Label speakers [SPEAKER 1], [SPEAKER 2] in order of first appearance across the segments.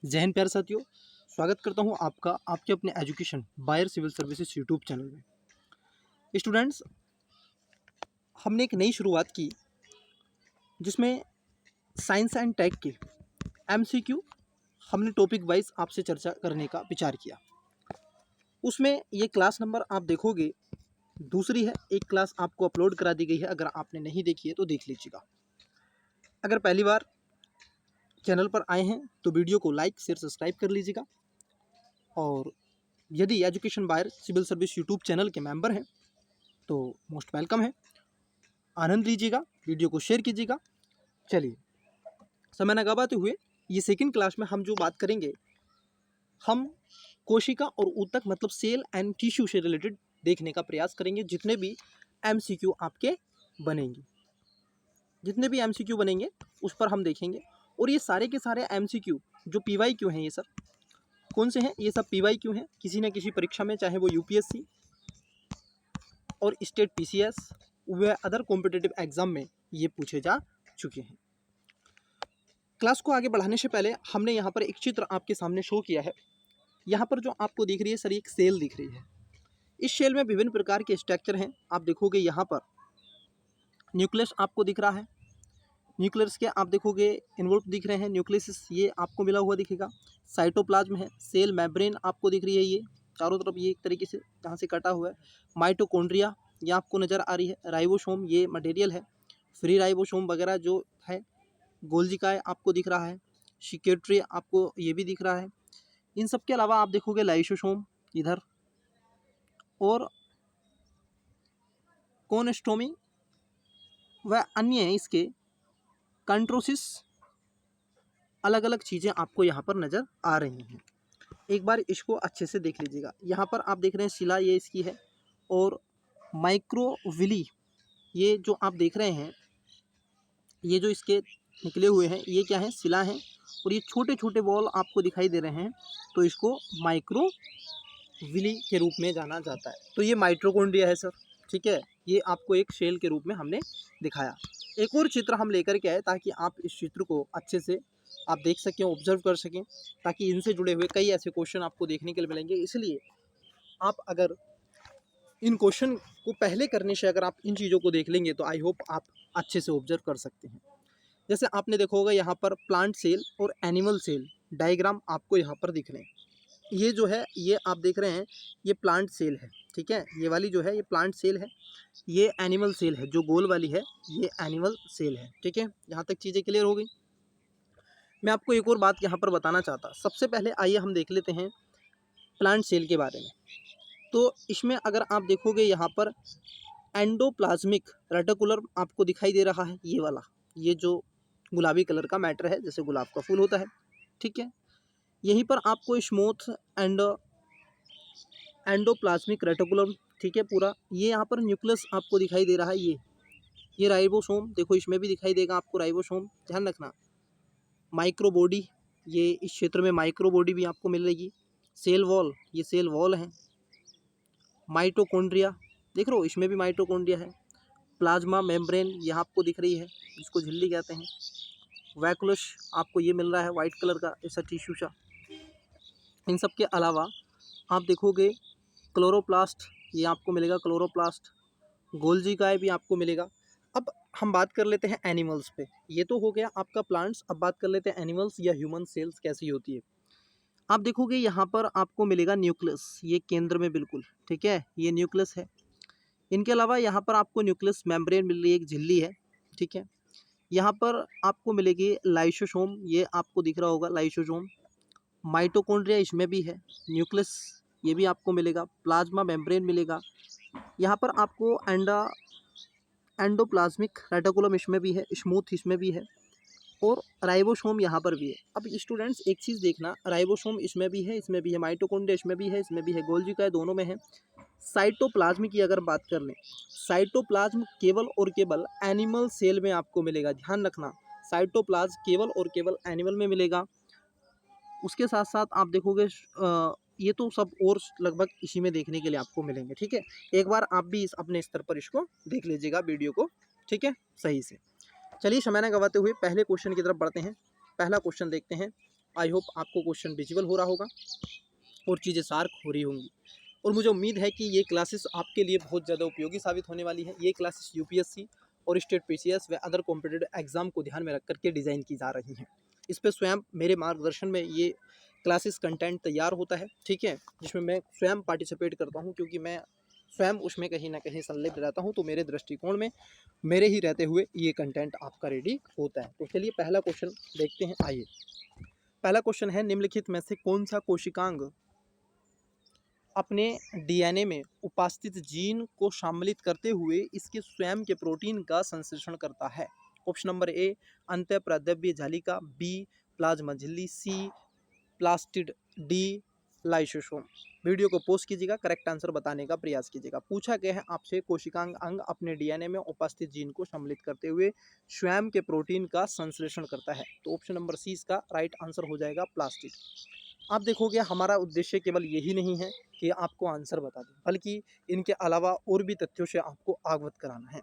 [SPEAKER 1] जय हिंद प्यारे साथियों, स्वागत करता हूं आपका आपके अपने education buyer civil services YouTube channel में। स्टूडेंट्स, हमने एक नई शुरुआत की जिसमें साइंस एंड टेक के एमसीक्यू हमने टॉपिक वाइज आपसे चर्चा करने का विचार किया। उसमें ये क्लास नंबर आप देखोगे दूसरी है। एक क्लास आपको अपलोड करा दी गई है, अगर आपने नहीं देखी है तो देख लीजिएगा। अगर पहली बार चैनल पर आए हैं तो वीडियो को लाइक शेयर सब्सक्राइब कर लीजिएगा, और यदि education buyer civil service YouTube channel के मेंबर हैं तो मोस्ट वेलकम है, आनंद लीजिएगा, वीडियो को शेयर कीजिएगा। चलिए समय न गवाते हुए ये सेकंड क्लास में हम जो बात करेंगे, हम कोशिका और ऊतक मतलब सेल एंड टिश्यू से रिलेटेड देखने का प्रयास करेंगे। जितने भी एमसीक्यू आपके बनेंगे, जितने भी एमसीक्यू बनेंगे उस पर हम देखेंगे। और ये सारे के सारे एमसीक्यू जो पीवाईक्यू हैं, ये सर कौन से हैं? ये सब पीवाईक्यू हैं। किसी न किसी परीक्षा में, चाहे वो यूपीएससी और स्टेट पीसीएस व अदर कॉम्पिटिटिव एग्जाम में ये पूछे जा चुके हैं। क्लास को आगे बढ़ाने से पहले हमने यहाँ पर एक चित्र आपके सामने शो किया है। यहाँ पर जो आपको दिख रही है सर, एक सेल दिख रही है। इस सेल में विभिन्न प्रकार के स्ट्रक्चर हैं। आप देखोगे यहाँ पर न्यूक्लियस आपको दिख रहा है। न्यूक्लियस के आप देखोगे इन्वॉल्व दिख रहे हैं, न्यूक्लियस ये आपको मिला हुआ दिखेगा। साइटोप्लाज्म है, सेल मेम्ब्रेन आपको दिख रही है, ये चारों तरफ ये एक तरीके से जहाँ से कटा हुआ है। माइटोकॉन्ड्रिया ये आपको नज़र आ रही है। राइबोसोम ये मटेरियल है। फ्री राइबोसोम वगैरह जो है, गोल्जिकाय आपको दिख रहा है। सिकेट्री आपको ये भी दिख रहा है। इन सब के अलावा आप देखोगे लाइसोसोम इधर, और कोनेस्टोमी व अन्य इसके कंट्रोसिस, अलग अलग चीज़ें आपको यहाँ पर नज़र आ रही हैं। एक बार इसको अच्छे से देख लीजिएगा। यहाँ पर आप देख रहे हैं शिला ये इसकी है, और माइक्रोविली ये जो आप देख रहे हैं, ये जो इसके निकले हुए हैं ये क्या है? शिला हैं। और ये छोटे छोटे बॉल आपको दिखाई दे रहे हैं, तो इसको माइक्रोविली के रूप में जाना जाता है। तो ये माइटोकॉन्ड्रिया है सर, ठीक है। ये आपको एक सेल के रूप में हमने दिखाया। एक और चित्र हम लेकर के आए ताकि आप इस चित्र को अच्छे से आप देख सकें, ऑब्जर्व कर सकें, ताकि इनसे जुड़े हुए कई ऐसे क्वेश्चन आपको देखने के लिए मिलेंगे। इसलिए आप अगर इन क्वेश्चन को पहले करने से अगर आप इन चीज़ों को देख लेंगे तो आई होप आप अच्छे से ऑब्जर्व कर सकते हैं। जैसे आपने देखा होगा यहाँ पर प्लांट सेल और एनिमल सेल डायग्राम आपको यहाँ पर दिख रहे हैं। ये जो है ये आप देख रहे हैं, ये प्लांट सेल है, ठीक है। ये वाली जो है ये प्लांट सेल है, ये एनिमल सेल है, जो गोल वाली है ये एनिमल सेल है, ठीक है। यहाँ तक चीज़ें क्लियर हो गई। मैं आपको एक और बात यहाँ पर बताना चाहता। सबसे पहले आइए हम देख लेते हैं प्लांट सेल के बारे में। तो इसमें अगर आप देखोगे यहाँ पर एंडोप्लाज्मिक रेटिकुलम आपको दिखाई दे रहा है, ये वाला, ये जो गुलाबी कलर का मैटर है, जैसे गुलाब का फूल होता है, ठीक है। यहीं पर आपको स्मूथ एंडोप्लाज्मिक रेटिकुलम, ठीक है, पूरा ये यहाँ पर न्यूक्लियस आपको दिखाई दे रहा है। ये राइबोसोम देखो, इसमें भी दिखाई देगा आपको राइबोसोम, ध्यान रखना। माइक्रोबॉडी, ये इस क्षेत्र में माइक्रोबॉडी भी आपको मिलेगी। सेल वॉल, ये सेल वॉल है। माइटोकॉन्ड्रिया देख रहे हो, इसमें भी माइटोकॉन्ड्रिया है। प्लाज्मा मेम्ब्रेन यहाँ आपको दिख रही है, इसको झिल्ली कहते हैं। वैकुलस आपको ये मिल रहा है वाइट कलर का ऐसा टिश्यू सा। इन सब के अलावा आप देखोगे क्लोरोप्लास्ट, ये आपको मिलेगा क्लोरोप्लास्ट। गोल्जिकाय भी आपको मिलेगा। अब हम बात कर लेते हैं एनिमल्स पे। ये तो हो गया आपका प्लांट्स। अब बात कर लेते हैं एनिमल्स या ह्यूमन सेल्स कैसी होती है। आप देखोगे यहाँ पर आपको मिलेगा न्यूक्लियस, ये केंद्र में बिल्कुल, ठीक है, ये न्यूक्लियस है। इनके अलावा यहाँ पर आपको न्यूक्लियस मेम्ब्रेन मिल रही है, एक झिल्ली है, ठीक है। यहाँ पर आपको मिलेगी लाइसोसोम, ये आपको दिख रहा होगा लाइसोसोम। माइटोकॉन्ड्रिया इसमें भी है। न्यूक्लियस ये भी आपको मिलेगा। प्लाज्मा मेम्ब्रेन मिलेगा। यहाँ पर आपको एंडोप्लाज्मिक रेटिकुलम इसमें भी है, स्मूथ इसमें भी है, और राइबोसोम यहाँ पर भी है। अब स्टूडेंट्स एक चीज़ देखना, राइबोसोम इसमें भी है, इसमें भी है। माइटोकॉन्ड्रिया इसमें भी है, इसमें भी है। गोल्जिकाय दोनों में है। साइटोप्लाज्म की अगर बात कर लें, साइटोप्लाज्म केवल और केवल एनिमल सेल में आपको मिलेगा, ध्यान रखना। साइटोप्लाज्म केवल और केवल एनिमल में मिलेगा। उसके साथ साथ आप देखोगे ये तो सब और लगभग इसी में देखने के लिए आपको मिलेंगे, ठीक है। एक बार आप भी अपने स्तर पर इसको देख लीजिएगा वीडियो को, ठीक है, सही से। चलिए समय न गवाते हुए पहले क्वेश्चन की तरफ बढ़ते हैं। पहला क्वेश्चन देखते हैं। आई होप आपको क्वेश्चन विजिबल हो रहा होगा और चीज़ें शार्प हो रही होंगी, और मुझे उम्मीद है कि ये क्लासेस आपके लिए बहुत ज़्यादा उपयोगी साबित होने वाली है। ये क्लासेस यूपीएससी और स्टेट पीसीएस व अदर कॉम्पिटिटिव एग्जाम को ध्यान में रख करके डिज़ाइन की जा रही हैं। इस पर स्वयं मेरे मार्गदर्शन में ये क्लासेस कंटेंट तैयार होता है, ठीक है, जिसमें मैं स्वयं पार्टिसिपेट करता हूँ, क्योंकि मैं स्वयं उसमें कहीं ना कहीं संलिप्त रहता हूँ। तो मेरे दृष्टिकोण में मेरे ही रहते हुए ये कंटेंट आपका रेडी होता है। तो चलिए पहला क्वेश्चन देखते हैं। आइए, पहला क्वेश्चन है, निम्नलिखित में से कौन सा कोशिकांग अपने डीएनए में उपस्थित जीन को सम्मिलित करते हुए इसके स्वयं के प्रोटीन का संश्लेषण करता है? ऑप्शन नंबर ए अंतःप्राद्रव्य जालिका, बी प्लाज्मा झिल्ली, c plastid, d lysosome. Video को पॉज कीजिएगा, करेक्ट आंसर बताने का प्रयास कीजिएगा। पूछा गया है आपसे, कोशिकांग अंग अपने डीएनए में उपस्थित जीन को सम्मिलित करते हुए स्वयं के प्रोटीन का संश्लेषण करता है। तो ऑप्शन नंबर सी इसका राइट आंसर हो जाएगा, प्लास्टिड। आप देखोगे हमारा उद्देश्य केवल यही नहीं है कि आपको आंसर बता दें, बल्कि इनके अलावा और भी तथ्यों से आपको अवगत कराना है।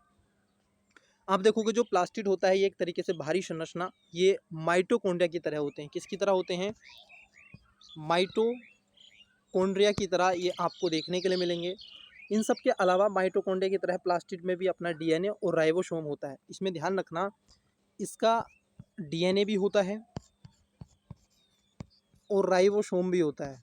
[SPEAKER 1] आप देखोगे जो प्लास्टिड होता है ये एक तरीके से भारी संरचना, ये माइटोकॉन्ड्रिया की तरह होते हैं। किसकी तरह होते हैं? माइटोकॉन्ड्रिया की तरह ये आपको देखने के लिए मिलेंगे। इन सब के अलावा माइटोकॉन्ड्रिया की तरह प्लास्टिड में भी अपना डीएनए और राइबोसोम होता है। इसमें ध्यान रखना, इसका डीएनए भी होता है और राइबोसोम भी होता है।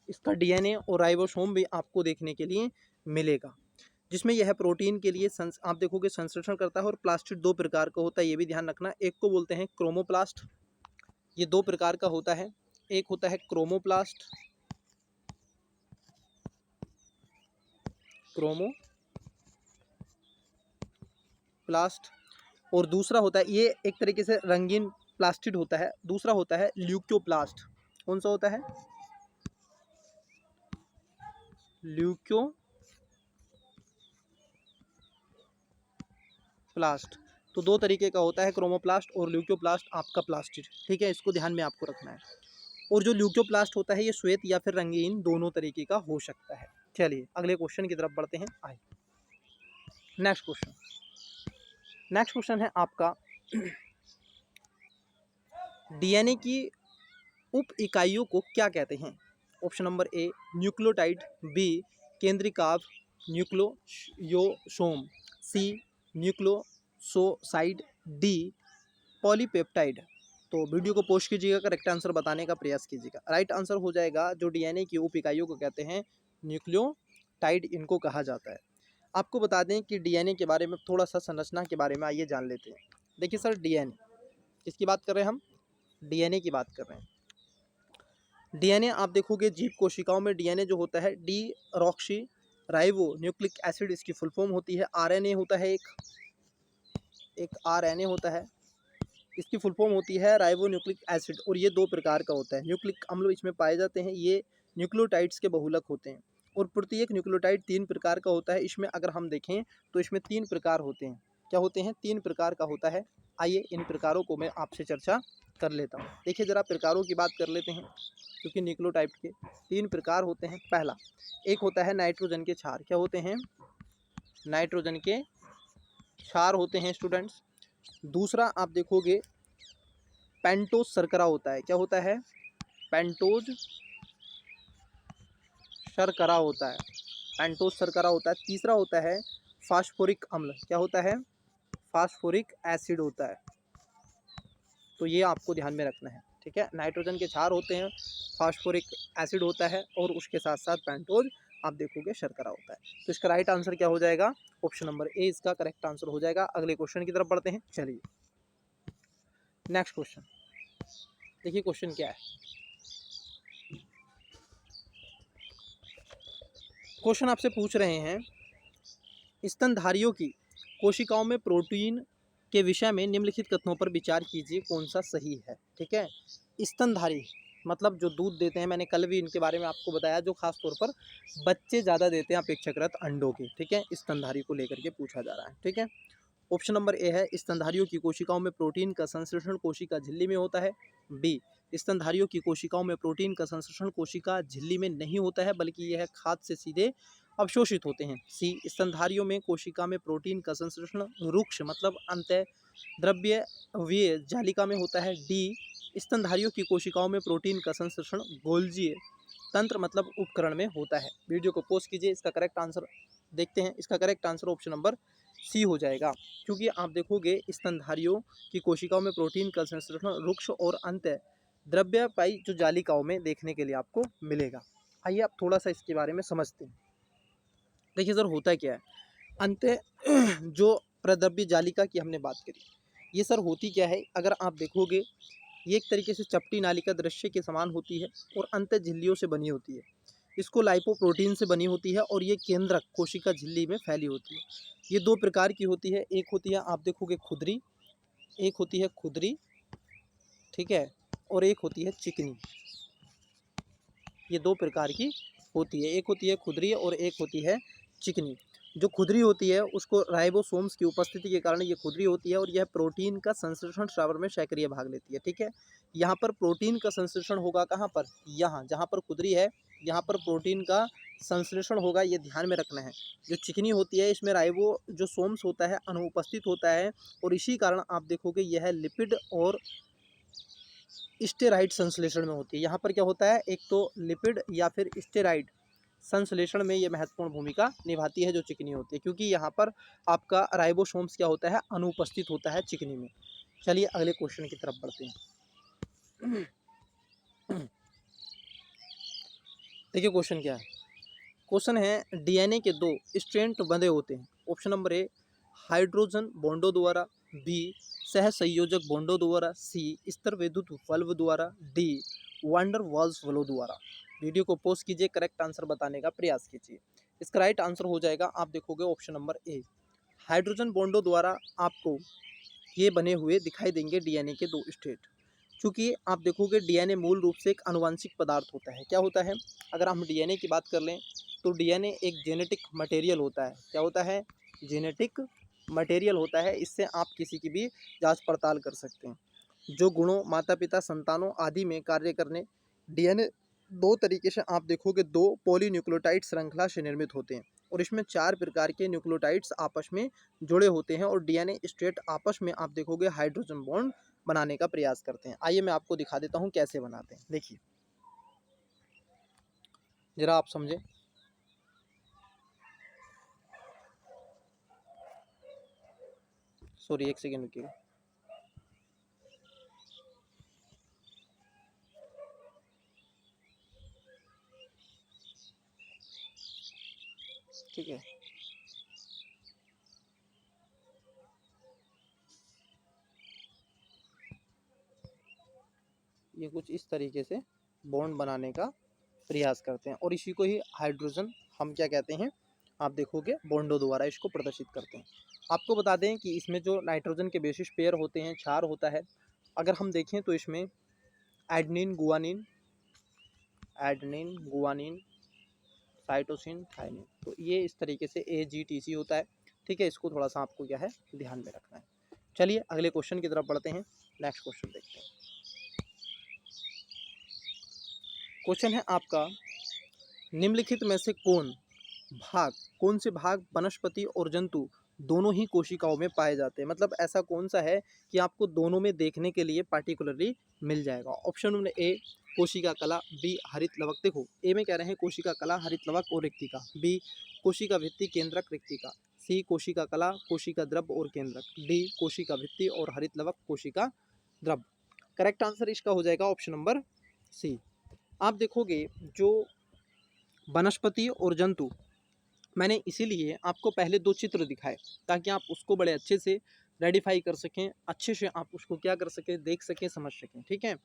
[SPEAKER 1] इसका डीएनए और राइबोसोम भी आपको देखने के लिए मिलेगा, जिसमें यह प्रोटीन के लिए आप देखोगे संश्लेषण करता है। और प्लास्टिड दो प्रकार का होता है, ये भी ध्यान रखना। एक को बोलते हैं क्रोमोप्लास्ट, ये दो प्रकार का होता है। एक होता है क्रोमोप्लास्ट, और दूसरा होता है, ये एक तरीके से रंगीन प्लास्टिड होता है। दूसरा होता है ल्यूकोप्लास्ट। कौन सा होता है? ल्यूकोप्लास्ट। तो दो तरीके का होता है, क्रोमोप्लास्ट और ल्यूकोप्लास्ट आपका प्लास्टिड, ठीक है, इसको ध्यान में आपको रखना है। और जो ल्यूकोप्लास्ट होता है ये श्वेत या फिर रंगीन दोनों तरीके का हो सकता है। चलिए अगले क्वेश्चन की तरफ बढ़ते हैं। आइए, नेक्स्ट क्वेश्चन है आपका, डीएनए की उप इकाइयों को क्या कहते हैं? Option number a nucleotide, b केंद्रीकाभ nucleosome, c nucleoside, d polypeptide. तो वीडियो को पॉज कीजिएगा, करेक्ट आंसर बताने का प्रयास कीजिएगा। राइट आंसर हो जाएगा, जो डीएनए की उप इकाइयों को कहते हैं न्यूक्लियोटाइड, इनको कहा जाता है। आपको बता दें कि डीएनए के बारे में थोड़ा सा संरचना के बारे में आइए जान लेते हैं। देखिए सर, डीएनए किसकी बात कर रहे हैं हम? डीएनए की बात कर रहे हैं। डीएनए आप देखोगे जीव कोशिकाओं में डीएनए जो होता है D Roxy ribo nucleic acid इसकी फुल फॉर्म होती है। आरएनए होता है, एक आरएनए होता है, इसकी फुल फॉर्म होती है राइबो न्यूक्लिक एसिड। और ये दो प्रकार का होता है, न्यूक्लिक अम्ल इसमें पाए जाते हैं। ये न्यूक्लियोटाइड्स के बहुलक होते हैं और प्रत्येक न्यूक्लियोटाइड 3 प्रकार का होता है। इसमें अगर हम देखें तो इसमें 3 प्रकार होते हैं। क्या होते हैं? 3 प्रकार का होता है। आइए इन प्रकारों को मैं आपसे चर्चा कर लेता हूँ। देखिए ज़रा प्रकारों की बात कर लेते हैं, क्योंकि न्यूक्लियोटाइड के 3 प्रकार होते हैं। पहला एक होता है नाइट्रोजन के क्षार। क्या होते हैं? नाइट्रोजन के क्षार होते हैं स्टूडेंट्स। दूसरा आप देखोगे पेंटोज शर्करा होता है। क्या होता है? पेंटोज शर्करा होता है, पेंटोज शर्करा होता है। तीसरा होता है फास्फोरिक अम्ल। क्या होता है? फास्फोरिक एसिड होता है। तो ये आपको ध्यान में रखना है, ठीक है। नाइट्रोजन के क्षार होते हैं, फास्फोरिक एसिड होता है और उसके साथ साथ पेंटोज आप देखोगे शर्करा होता है। तो इसका राइट आंसर क्या हो जाएगा? ऑप्शन नंबर ए इसका करेक्ट आंसर हो जाएगा। अगले क्वेश्चन की तरफ बढ़ते हैं। चलिए नेक्स्ट क्वेश्चन देखिए, क्वेश्चन क्या है। क्वेश्चन आपसे पूछ रहे हैं, स्तनधारियों की कोशिकाओं में प्रोटीन के विषय में निम्नलिखित कथनों पर विचार कीजिए, कौन सा सही है? ठीक है, स्तनधारी मतलब जो दूध देते हैं, मैंने कल भी इनके बारे में आपको बताया, जो खास तौर पर बच्चे ज़्यादा देते हैं अपेक्षाकृत अंडों के, ठीक है, स्तनधारी को लेकर के पूछा जा रहा है, ठीक है। ऑप्शन नंबर ए है, स्तनधारियों की कोशिकाओं में प्रोटीन का संश्लेषण कोशिका झिल्ली में होता है। बी, स्तनधारियों की कोशिकाओं में प्रोटीन का संश्लेषण कोशिका झिल्ली में नहीं होता है, बल्कि यह खाद्य से सीधे अवशोषित होते हैं। सी, स्तनधारियों में कोशिका में प्रोटीन का संश्लेषण रुक्ष मतलब अंतः द्रव्यवीय जालिका में होता है। डी, स्तनधारियों की कोशिकाओं में प्रोटीन का संश्लेषण गोल्जीय तंत्र मतलब उपकरण में होता है। वीडियो को पॉज कीजिए, इसका करेक्ट आंसर देखते हैं। इसका correct answer option number C हो जाएगा, क्योंकि आप देखोगे स्तनधारियों की कोशिकाओं में प्रोटीन का संश्लेषण रुक्ष और अंत द्रव्यपायी जो जालिकाओं में देखने के लिए आपको मिलेगा। आइए आप थोड़ा सा इसके बारे में समझते हैं। देखिए सर, होता क्या है, अंत जो प्रद्रव्य जालिका की हमने बात करी, ये सर होती क्या है, अगर आप देखोगे ये एक तरीके से चपटी नालिका दृश्य के समान होती है और अंत झिल्लियों से बनी होती है। इसको लाइपोप्रोटीन से बनी होती है और ये केंद्रक कोशिका झिल्ली में फैली होती है। ये दो प्रकार की होती है, एक होती है आप देखोगे खुदरी, एक होती है खुदरी, ठीक है, और एक होती है चिकनी। ये दो प्रकार की होती है, एक होती है खुदरी और एक होती है चिकनी। जो खुदरी होती है उसको राइबोसोम्स की उपस्थिति के कारण ये खुदरी होती है और यह प्रोटीन का संश्लेषण श्रावण में सक्रिय भाग लेती है, ठीक है। यहाँ पर प्रोटीन का संश्लेषण होगा कहाँ पर, यहाँ जहाँ पर खुदरी है यहाँ पर प्रोटीन का संश्लेषण होगा, ये ध्यान में रखना है। जो चिकनी होती है इसमें राइबो जो सोम्स होता है अनुपस्थित होता है और इसी कारण आप देखोगे यह लिपिड और स्टेराइड संश्लेषण में होती है। यहाँ पर क्या होता है, एक तो लिपिड या फिर स्टेराइड संश्लेषण में ये महत्वपूर्ण भूमिका निभाती है जो चिकनी होती है, क्योंकि यहाँ पर आपका राइबोसोम्स क्या होता है, अनुपस्थित होता है चिकनी में। चलिए अगले क्वेश्चन की तरफ बढ़ते हैं। देखिए क्वेश्चन क्या है, क्वेश्चन है डीएनए के दो स्ट्रैंड बंधे होते हैं। ऑप्शन नंबर ए हाइड्रोजन बॉन्डों द्वारा, बी सहसंयोजक बॉन्डों द्वारा, सी स्तर विद्युत बल्ब द्वारा, डी वांडर वाल्स बलों द्वारा। वीडियो को पॉज कीजिए, करेक्ट आंसर बताने का प्रयास कीजिए। इसका राइट आंसर हो जाएगा, आप देखोगे ऑप्शन नंबर ए हाइड्रोजन बॉन्डों द्वारा आपको ये बने हुए दिखाई देंगे डीएनए के दो स्टेट। चूँकि आप देखोगे डीएनए मूल रूप से एक आनुवंशिक पदार्थ होता है। क्या होता है, अगर हम डीएनए की बात कर लें तो डीएनए एक जेनेटिक मटेरियल होता है। क्या होता है, जेनेटिक मटेरियल होता है। इससे आप किसी की भी जांच पड़ताल कर सकते हैं। जो गुणों माता पिता संतानों आदि में कार्य करने डीएनए दो तरीके से आप देखोगे दो पॉलीन्यूक्लियोटाइड श्रृंखला से निर्मित होते हैं और इसमें 4 प्रकार के न्यूक्लियोटाइड्स आपस में जुड़े होते हैं और डीएनए स्ट्रेट आपस में आप देखोगे हाइड्रोजन बॉन्ड बनाने का प्रयास करते हैं। आइए मैं आपको दिखा देता हूं कैसे बनाते हैं। देखिए जरा आप समझें। सॉरी एक सेकेंड रुकिए। ठीक है, ये कुछ इस तरीके से बॉन्ड बनाने का प्रयास करते हैं और इसी को ही हाइड्रोजन हम क्या कहते हैं, आप देखोगे बॉन्डों द्वारा इसको प्रदर्शित करते हैं। आपको बता दें कि इसमें जो नाइट्रोजन के बेसिस पेयर होते हैं, क्षार होता है। अगर हम देखें तो इसमें एडनिन गुआनिन साइटोसिन थाइमिन, तो ये इस तरीके से AGTC होता है, ठीक है। इसको थोड़ा सा आपको क्या है ध्यान में रखना है। चलिए अगले क्वेश्चन की तरफ बढ़ते हैं। नेक्स्ट क्वेश्चन देखते हैं। क्वेश्चन है आपका निम्नलिखित में से कौन से भाग वनस्पति और जंतु दोनों ही कोशिकाओं में पाए जाते हैं। मतलब ऐसा कौन सा है कि आपको दोनों में देखने के लिए पार्टिकुलरली मिल जाएगा। ऑप्शन नंबर ए कोशिका कला, बी हरित लवक। देखो ए में कह रहे हैं कोशिका कला, हरित लवक और रिक्तिका, बी कोशिका भित्ति केंद्रक रिक्तिका, सी कोशिका कला कोशिका द्रव और केंद्रक, डी कोशिका भित्ति और हरित लवक कोशिका द्रव। करेक्ट आंसर इसका हो जाएगा ऑप्शन नंबर सी। आप देखोगे जो वनस्पति और जंतु, मैंने इसीलिए आपको पहले दो चित्र दिखाए ताकि आप उसको बड़े अच्छे से रेडिफाई कर सकें, अच्छे से आप उसको क्या कर सकें, देख सकें, समझ सकें, ठीक है।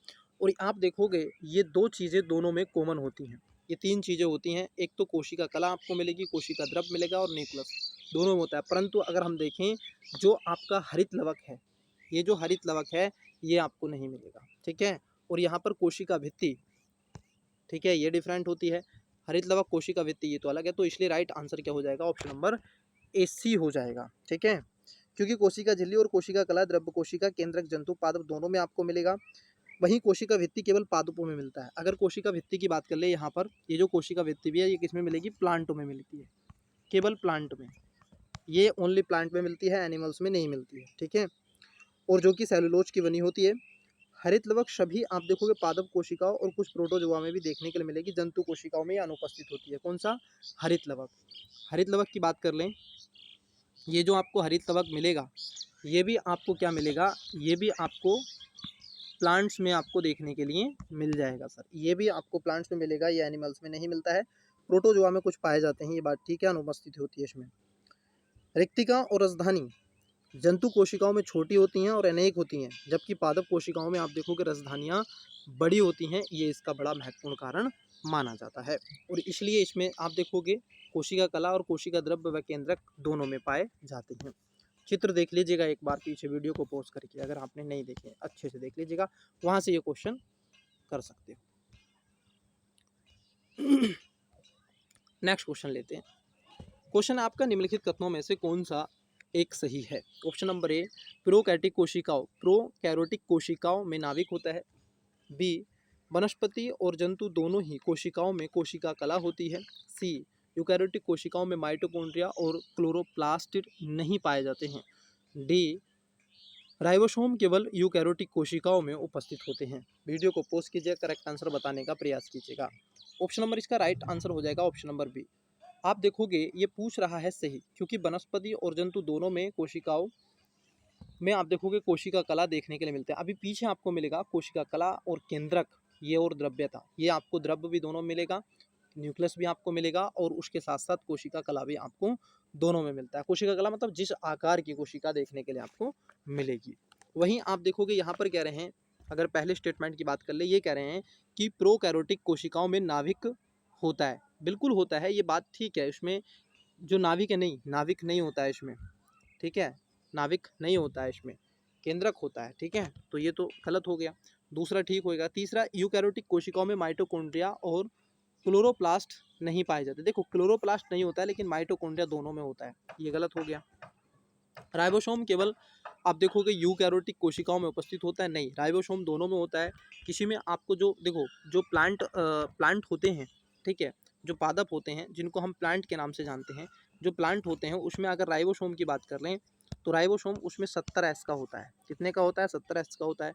[SPEAKER 1] और आप देखोगे ये दो चीज़ें दोनों में कॉमन होती हैं। ये तीन चीज़ें होती हैं, एक तो कोशिका कला आपको मिलेगी, कोशिका द्रव मिलेगा और न्यूक्लियस दोनों में होता है। परंतु अगर हम देखें जो आपका हरित लवक है, ये जो हरित लवक है ये आपको नहीं मिलेगा, ठीक है। और यहाँ पर कोशिका भित्ति, ठीक है, ये डिफरेंट होती है। हरित लवक कोशिका भित्ति ये तो अलग है। तो इसलिए राइट आंसर क्या हो जाएगा, ऑप्शन नंबर ए सी हो जाएगा, ठीक है। क्योंकि कोशिका झिल्ली और कोशिका कला द्रव्य कोशिका केंद्रक जंतु पादप दोनों में आपको मिलेगा, वहीं कोशिका भित्ति केवल पादपों में मिलता है। अगर कोशिका भित्ति की बात कर ले, यहाँ पर ये जो कोशिका भित्ति भी है ये किस में मिलेगी, प्लांटों में मिलती है, केवल प्लांट में, ये ओनली प्लांट में मिलती है, एनिमल्स में नहीं मिलती है, ठीक है। और जो कि सेलुलोज की बनी होती है। हरित लवक सभी आप देखोगे पादप कोशिकाओं और कुछ प्रोटोजोआ में भी देखने के लिए मिलेगी, जंतु कोशिकाओं में अनुपस्थित होती है। कौन सा? हरित लवक। हरित लवक की बात कर लें, ये जो आपको हरित लवक मिलेगा, ये भी आपको क्या मिलेगा, ये भी आपको प्लांट्स में आपको देखने के लिए मिल जाएगा सर। ये भी आपको प्लांट्स में मिलेगा, ये एनिमल्स में नहीं मिलता है। प्रोटोजोआ में कुछ पाए जाते हैं, ये बात ठीक है, अनुपस्थित होती है इसमें। रिक्तिका और राजधानी जंतु कोशिकाओं में छोटी होती हैं और अनेक होती हैं, जबकि पादप कोशिकाओं में आप देखोगे राजधानियाँ बड़ी होती हैं। ये इसका बड़ा महत्वपूर्ण कारण माना जाता है और इसलिए इसमें आप देखोगे कोशिका कला और कोशिका द्रव्य व केंद्रक दोनों में पाए जाते हैं। चित्र देख लीजिएगा एक बार पीछे वीडियो को पॉज करके, अगर आपने नहीं देखे अच्छे से देख लीजिएगा, वहाँ से ये क्वेश्चन कर सकते हो। नेक्स्ट क्वेश्चन लेते हैं। क्वेश्चन आपका निम्नलिखित कथनों में से कौन सा एक सही है? ऑप्शन नंबर ए, प्रोकैरोटिक कोशिकाओं में नाभिक होता है। बी, वनस्पति और जंतु दोनों ही कोशिकाओं में कोशिका कला होती है। सी, यूकैरियोटिक कोशिकाओं में माइटोकॉन्ड्रिया और क्लोरोप्लास्ट नहीं पाए जाते हैं। डी, राइबोसोम केवल यूकैरियोटिक कोशिकाओं में उपस्थित होते हैं। वीडियो को पॉज कीजिए, करेक्ट आंसर बताने का प्रयास कीजिएगा। ऑप्शन नंबर इसका राइट आंसर हो जाएगा ऑप्शन नंबर बी। आप देखोगे ये पूछ रहा है सही, क्योंकि वनस्पति और जंतु दोनों में कोशिकाओं में आप देखोगे कोशिका कला देखने के लिए मिलते हैं। अभी पीछे आपको मिलेगा कोशिका कला और केंद्रक, ये और द्रव्यता, ये आपको द्रव्य भी दोनों मिलेगा, न्यूक्लियस भी आपको मिलेगा और उसके साथ साथ कोशिका कला भी आपको दोनों में मिलता है। कोशिका कला मतलब जिस आकार की कोशिका देखने के लिए आपको मिलेगी। वहीं आप देखोगे यहाँ पर कह रहे हैं, अगर पहले स्टेटमेंट की बात कर ले, ये कह रहे हैं कि प्रोकैरियोटिक कोशिकाओं में नाभिक होता है। बिल्कुल होता है, ये बात ठीक है। इसमें जो नाभिक है, नहीं, नाभिक नहीं होता है इसमें, ठीक है, नाभिक नहीं होता है इसमें, केंद्रक होता है, ठीक है। तो ये तो गलत हो गया, दूसरा ठीक होएगा। तीसरा, यूकैरियोटिक कोशिकाओं में माइटोकॉन्ड्रिया और क्लोरोप्लास्ट नहीं पाए जाते। देखो क्लोरोप्लास्ट नहीं होता है लेकिन माइटोकॉन्ड्रिया दोनों में होता है, ये गलत हो गया। राइबोसोम केवल आप देखोगे यूकैरियोटिक कोशिकाओं में उपस्थित होता है, नहीं, राइबोसोम दोनों में होता है। किसी में आपको जो देखो जो प्लांट होते हैं, ठीक है, जो पादप होते हैं जिनको हम प्लांट के नाम से जानते हैं, जो प्लांट होते हैं उसमें अगर राइबोसोम की बात कर लें तो राइबोसोम उसमें 70S का होता है। कितने का होता है? 70S का होता है।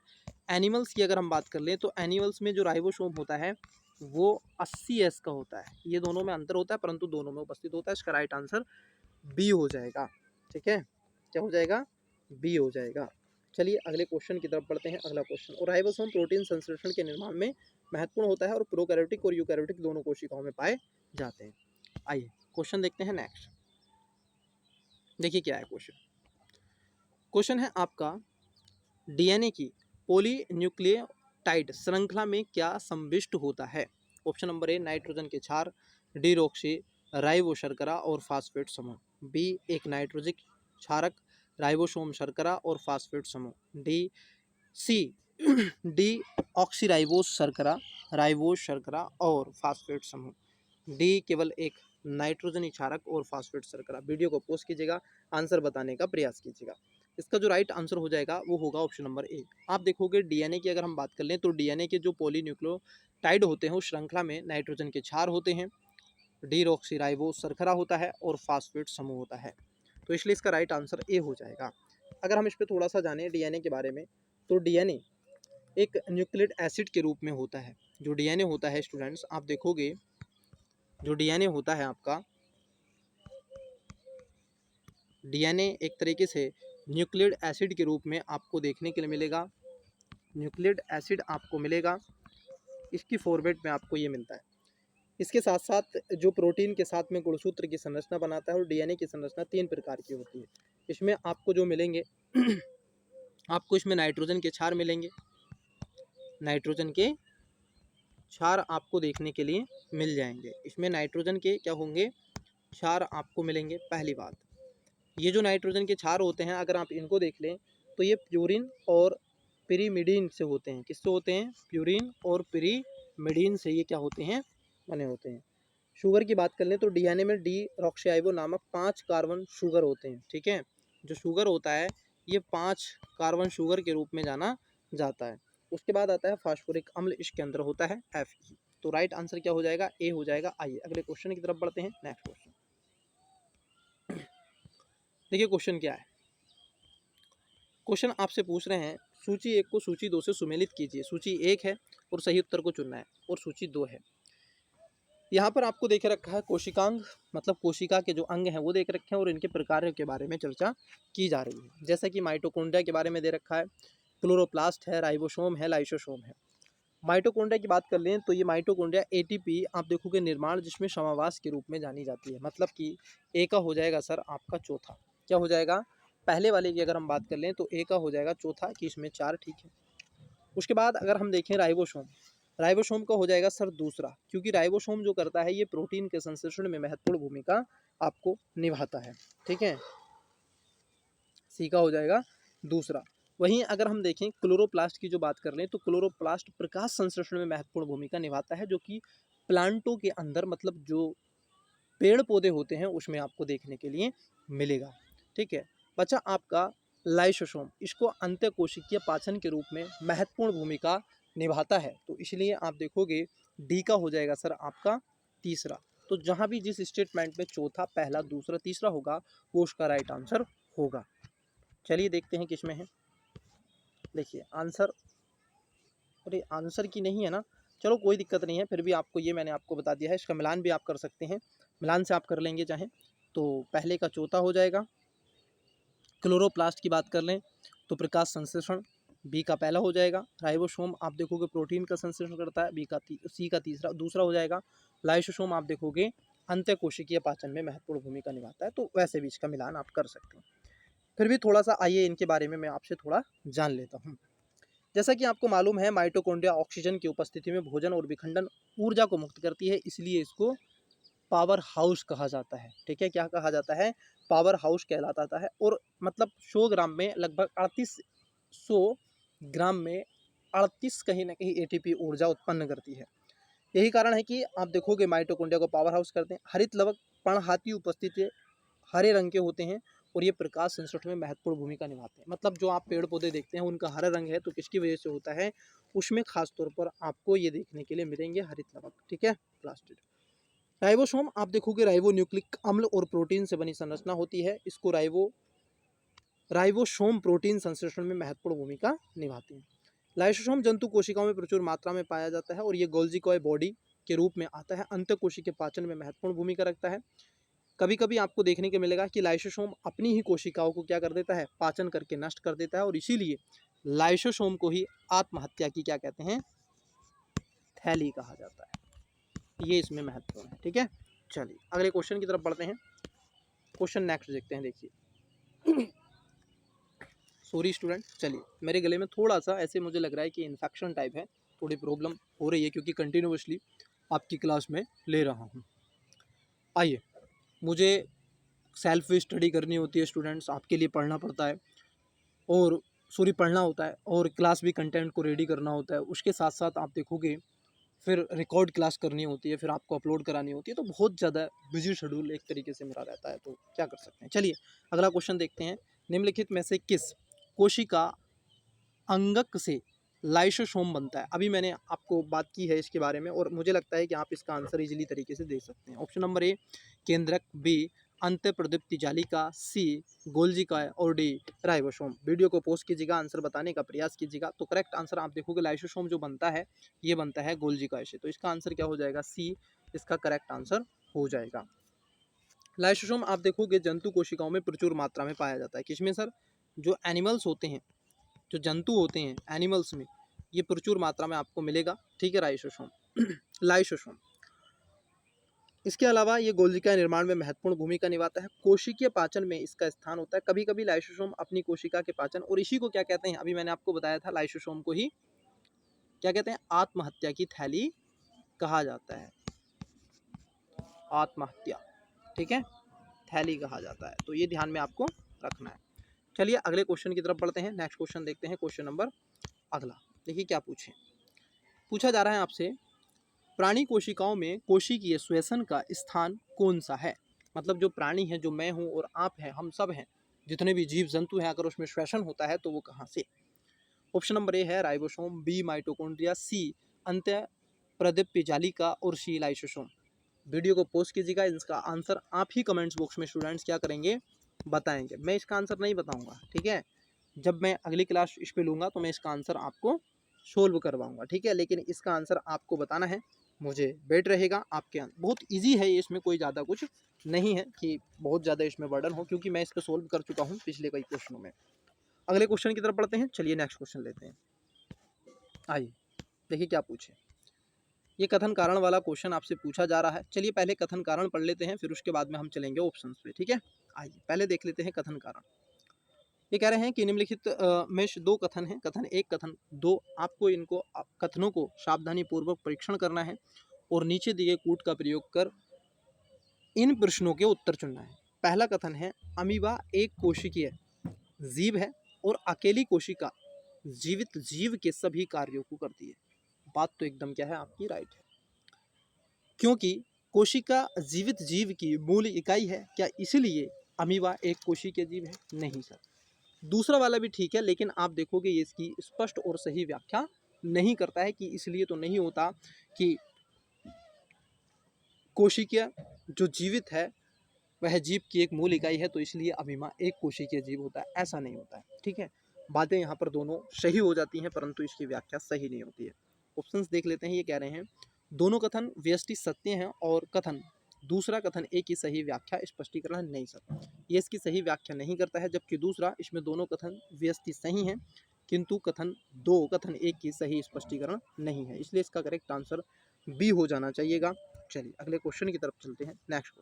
[SPEAKER 1] एनिमल्स की अगर हम बात कर लें तो एनिमल्स में जो राइबोसोम होता है वो 80S का होता है। ये दोनों में अंतर होता है परंतु दोनों में उपस्थित होता है। इसका राइट आंसर बी हो जाएगा, ठीक है, क्या हो जाएगा? बी हो जाएगा। चलिए अगले क्वेश्चन की तरफ बढ़ते हैं। अगला क्वेश्चन, और राइबोसोम प्रोटीन संश्लेषण के निर्माण में महत्वपूर्ण होता है और प्रोकैरियोटिक और यूकैरियोटिक दोनों कोशिकाओं में पाए जाते हैं। आइए क्वेश्चन देखते हैं नेक्स्ट। देखिए क्या है क्वेश्चन। क्वेश्चन है आपका, डीएनए की पॉलीन्यूक्लियोटाइड श्रृंखला में क्या संविष्ट होता है? ऑप्शन नंबर ए, नाइट्रोजन के क्षार, डीरोक्सी राइबो शर्करा और फास्फेट समूह। बी, एक नाइट्रोजिक क्षारक, राइबोसोम शर्करा और फास्फेट समूह। डी, सी डी ऑक्सीराइबोस शर्करा, राइबोस शर्करा और फास्फेट समूह। डी, केवल एक नाइट्रोजन क्षारक और फास्फेट शर्करा। वीडियो को पॉज कीजिएगा, आंसर बताने का प्रयास कीजिएगा। इसका जो राइट आंसर हो जाएगा वो होगा ऑप्शन नंबर ए। आप देखोगे डीएनए की अगर हम बात कर लें तो डीएनए के जो पॉलीन्यूक्लियोटाइड होते हैं उस श्रृंखला में नाइट्रोजन के क्षार होते हैं, डीऑक्सीराइबोस शर्करा होता है और फास्फेट समूह होता है। तो इसलिए इसका राइट आंसर ए हो जाएगा। अगर हम इस पर थोड़ा सा जाने डीएनए के बारे में, तो डीएनए एक न्यूक्लिक एसिड के रूप में होता है। जो डीएनए होता है स्टूडेंट्स, आप देखोगे जो डीएनए होता है आपका, डीएनए एक तरीके से न्यूक्लिक एसिड के रूप में आपको देखने के लिए मिलेगा। न्यूक्लिक एसिड आपको मिलेगा, इसकी फॉर्मेट में आपको ये मिलता है। इसके साथ साथ जो प्रोटीन के साथ में गुणसूत्र की संरचना बनाता है, और डीएनए की संरचना 3 प्रकार की होती है। इसमें आपको जो मिलेंगे आपको इसमें नाइट्रोजन के क्षार मिलेंगे, नाइट्रोजन के क्षार आपको देखने के लिए मिल जाएंगे। इसमें नाइट्रोजन के क्या होंगे? क्षार आपको मिलेंगे। पहली बात, ये जो नाइट्रोजन के क्षार होते हैं अगर आप इनको देख लें तो ये प्यूरिन और पिरीमिडीन से होते हैं। किससे होते हैं? प्यूरिन और पिरीमिडीन से ये क्या होते हैं? बने होते हैं। शुगर की बात कर लें तो डीएनए में डीऑक्सीराइबो नामक 5 कार्बन शुगर होते हैं, ठीक है। जो शुगर होता है ये 5 कार्बन शुगर के रूप में जाना जाता है। उसके बाद आता है फास्फोरिक अम्ल, इसके अंदर होता है Fe। तो राइट आंसर क्या हो जाएगा? ए हो जाएगा। आइए अगले क्वेश्चन की तरफ बढ़ते हैं। नेक्स्ट क्वेश्चन देखिए, क्वेश्चन क्या है। क्वेश्चन आपसे पूछ रहे हैं सूची 1 को सूची 2 से सुमेलित कीजिए। सूची 1 है और सही उत्तर को चुनना है और सूची 2 है। यहाँ पर आपको देख रखा है कोशिकांग, मतलब कोशिका के जो अंग हैं वो देख रखे हैं और इनके प्रकारों के बारे में चर्चा की जा रही है। जैसा कि माइटोकॉन्ड्रिया के बारे में दे रखा है, क्लोरोप्लास्ट है, राइबोसोम है, लाइसोसोम है। माइटोकॉन्ड्रिया की बात कर लें तो ये माइटोकॉन्ड्रिया एटीपी आप देखोगे निर्माण जिसमें समावास के रूप में जानी जाती है। मतलब कि ए का हो जाएगा सर आपका चौथा, क्या हो जाएगा, पहले वाले की अगर हम बात कर लें तो ए का हो जाएगा चौथा कि इसमें 4, ठीक है। उसके बाद अगर हम देखें राइबोसोम, राइबोसोम का हो जाएगा सर दूसरा, क्योंकि राइबोसोम जो करता है ये प्रोटीन के संश्लेषण में महत्वपूर्ण भूमिका आपको निभाता है, ठीक है। सी का हो जाएगा दूसरा। वहीं अगर हम देखें क्लोरोप्लास्ट की जो बात कर लें तो क्लोरोप्लास्ट प्रकाश संश्लेषण में महत्वपूर्ण भूमिका निभाता है, जो कि प्लांटों के अंदर, मतलब जो पेड़ पौधे होते हैं उसमें आपको देखने के लिए मिलेगा, ठीक है। बचा आपका लाइसोसोम, इसको अंतःकोशिकीय पाचन के रूप में महत्वपूर्ण भूमिका निभाता है, तो इसलिए आप देखोगे डी का हो जाएगा सर आपका तीसरा। तो जहाँ भी जिस स्टेटमेंट में चौथा, पहला, दूसरा, तीसरा होगा वो उसका राइट आंसर होगा। चलिए देखते हैं किसमें है। देखिए आंसर, अरे आंसर की नहीं है ना, चलो कोई दिक्कत नहीं है, फिर भी आपको ये मैंने आपको बता दिया है, इसका मिलान भी आप कर सकते हैं, मिलान से आप कर लेंगे चाहे तो। पहले का चौथा हो जाएगा। क्लोरोप्लास्ट की बात कर लें तो प्रकाश संश्लेषण, बी का पहला हो जाएगा। राइबोसोम आप देखोगे प्रोटीन का संश्लेषण करता है, बी का सी का तीसरा, दूसरा हो जाएगा। लाइसोसोम आप देखोगे अंतःकोशिकीय पाचन में महत्वपूर्ण भूमिका निभाता है, तो वैसे भी इसका मिलान आप कर सकते हैं। फिर भी थोड़ा सा आइए इनके बारे में मैं आपसे थोड़ा जान लेता हूँ। जैसा कि आपको मालूम है माइटोकॉन्ड्रिया ऑक्सीजन की उपस्थिति में भोजन और विखंडन ऊर्जा को मुक्त करती है, इसलिए इसको पावर हाउस कहा जाता है, ठीक है। क्या कहा जाता है, पावर हाउस कहलाता है। और मतलब 100 ग्राम में लगभग 3800 ग्राम में 38 कहीं ना कहीं एटीपी ऊर्जा उत्पन्न करती है। यही कारण है कि आप देखोगे माइटोकॉन्ड्रिया को पावर हाउस करते हैं। हरित लवक पर्णहाती उपस्थिति हरे रंग के होते हैं और ये प्रकाश संश्लेषण में महत्वपूर्ण भूमिका निभाते हैं। मतलब जो आप पेड़ पौधे देखते हैं उनका हरा रंग है, तो किसकी वजह से होता है, उसमें खास तौर पर आपको ये देखने के लिए मिलेंगे हरित लवक, ठीक है, प्लास्टिड। राइबोसोम आप देखोगे राइबो न्यूक्लिक अम्ल और प्रोटीन से बनी संरचना होती है, इसको राइबोसोम प्रोटीन संश्लेषण में महत्वपूर्ण भूमिका निभाते हैं। लाइसोसोम जंतु कोशिकाओं में प्रचुर मात्रा में पाया जाता है और ये गोल्जी कॉय बॉडी के रूप में आता है, अंतःकोशिकीय पाचन में महत्वपूर्ण भूमिका रखता है। कभी कभी आपको देखने को मिलेगा कि लाइसोसोम अपनी ही कोशिकाओं को क्या कर देता है, पाचन करके नष्ट कर देता है, और इसीलिए लाइसोसोम को ही आत्महत्या की क्या कहते हैं, थैली कहा जाता है। ये इसमें महत्वपूर्ण है, ठीक है। चलिए अगले क्वेश्चन की तरफ बढ़ते हैं। क्वेश्चन नेक्स्ट देखते हैं। देखिए सॉरी स्टूडेंट, चलिए मेरे गले में थोड़ा सा ऐसे मुझे लग रहा है कि इन्फेक्शन टाइप है, थोड़ी प्रॉब्लम हो रही है क्योंकि कंटिन्यूसली आपकी क्लास में ले रहा हूँ। आइए, मुझे सेल्फ स्टडी करनी होती है स्टूडेंट्स, आपके लिए पढ़ना पड़ता है और पढ़ना होता है और क्लास भी कंटेंट को रेडी करना होता है। उसके साथ साथ आप देखोगे फिर रिकॉर्ड क्लास करनी होती है, फिर आपको अपलोड करानी होती है, तो बहुत ज़्यादा बिजी शेड्यूल एक तरीके से मेरा रहता है, तो क्या कर सकते हैं। चलिए अगला क्वेश्चन देखते हैं। निम्नलिखित में से किस कोशिका अंगक से लाइसोसोम बनता है। अभी मैंने आपको बात की है इसके बारे में और मुझे लगता है कि आप इसका आंसर इजीली तरीके से दे सकते हैं। ऑप्शन नंबर ए केंद्रक, बी अंतःप्रदीप्ति जालिका, सी गोल्जिका और डी राइबोसोम। वीडियो को पॉज कीजिएगा, आंसर बताने का प्रयास कीजिएगा। तो करेक्ट आंसर आप देखोगे लाइसोसोम जो बनता है ये बनता है गोल्जिका से, तो इसका आंसर क्या हो जाएगा, सी इसका करेक्ट आंसर हो जाएगा। लाइसोसोम आप देखोगे जंतु कोशिकाओं में प्रचुर मात्रा में पाया जाता है। किसमें सर, जो एनिमल्स होते हैं, जो जंतु होते हैं एनिमल्स में, ये प्रचुर मात्रा में आपको मिलेगा, ठीक है, राइसोसोम लाइसोसोम। इसके अलावा ये गोल्जिका निर्माण में महत्वपूर्ण भूमिका निभाता है। कोशिकीय पाचन में इसका स्थान होता है। कभी कभी लाइसोसोम अपनी कोशिका के पाचन, और इसी को क्या कहते हैं, अभी मैंने आपको बताया था, लाइसोसोम को ही क्या कहते हैं, आत्महत्या की थैली कहा जाता है। आत्महत्या, ठीक है, थैली कहा जाता है, तो ये ध्यान में आपको रखना है। चलिए अगले क्वेश्चन की तरफ बढ़ते हैं। नेक्स्ट क्वेश्चन देखते हैं, क्वेश्चन नंबर अगला। देखिए क्या पूछा जा रहा है आपसे, प्राणी कोशिकाओं में कोशिकीय श्वसन का स्थान कौन सा है। मतलब जो प्राणी है, जो मैं हूँ और आप हैं, हम सब हैं, जितने भी जीव जंतु हैं, अगर उसमें श्वसन होता है तो वो कहाँ से। ऑप्शन नंबर ए है राइबोसोम, बी माइटोकॉन्ड्रिया, सी अंतःप्रदीप्ति जालिका और सी लाइसोसोम। वीडियो को पॉज कीजिएगा, इसका आंसर आप ही कमेंट्स बॉक्स में स्टूडेंट्स क्या करेंगे, बताएंगे। मैं इसका आंसर नहीं बताऊंगा, ठीक है, जब मैं अगली क्लास इस पे लूँगा तो मैं इसका आंसर आपको सोल्व करवाऊँगा, ठीक है। लेकिन इसका आंसर आपको बताना है, मुझे वेट रहेगा आपके बहुत ईजी है ये, इसमें कोई ज़्यादा कुछ नहीं है कि बहुत ज़्यादा इसमें बर्डन हो, क्योंकि मैं इसको सोल्व कर चुका हूँ पिछले कई क्वेश्चनों में। अगले क्वेश्चन की तरफ बढ़ते हैं। चलिए नेक्स्ट क्वेश्चन लेते हैं। आइए देखिए क्या पूछे। ये कथन कारण वाला क्वेश्चन आपसे पूछा जा रहा है। चलिए पहले कथन कारण पढ़ लेते हैं, फिर उसके बाद में हम चलेंगे ऑप्शंस पे, ठीक है। आइए पहले देख लेते हैं कथन कारण। ये कह रहे हैं कि निम्नलिखित में से दो कथन हैं, कथन एक, कथन दो। आपको इनको कथनों को सावधानी पूर्वक परीक्षण करना है और नीचे दिए कूट का प्रयोग कर इन प्रश्नों के उत्तर चुनना है। पहला कथन है, अमीबा एक कोशिकीय जीव है और अकेली कोशिका जीवित जीव के सभी कार्यों को करती है। बात तो एकदम क्या है आपकी राइट है, क्योंकि कोशिका जीवित जीव की मूल इकाई है। क्या इसलिए अमीबा एक कोशिकीय जीव है? नहीं सर। दूसरा वाला भी ठीक है, लेकिन आप देखोगे ये इसकी स्पष्ट और सही व्याख्या नहीं करता है कि इसलिए तो नहीं होता कि कोशिकीय जो जीवित है वह जीव की एक मूल इकाई है तो इसलिए अमीबा एक कोशिकीय जीव होता है, ऐसा नहीं होता है, ठीक है। बातें यहाँ पर दोनों सही हो जाती हैं, परंतु इसकी व्याख्या सही नहीं होती है। ऑप्शंस देख लेते हैं। ये कह रहे हैं दोनों कथन व्यष्टि सत्य हैं और कथन दूसरा कथन एक की सही व्याख्या स्पष्टीकरण नहीं सर। ये इसकी सही व्याख्या नहीं करता है, जबकि दूसरा इसमें दोनों कथन व्यष्टि सही हैं किंतु कथन एक की सही स्पष्टीकरण नहीं है, इसलिए इसका करेक्ट आंसर बी हो जाना चाहिएगा। चलिए अगले क्वेश्चन की तरफ चलते हैं। नेक्स्ट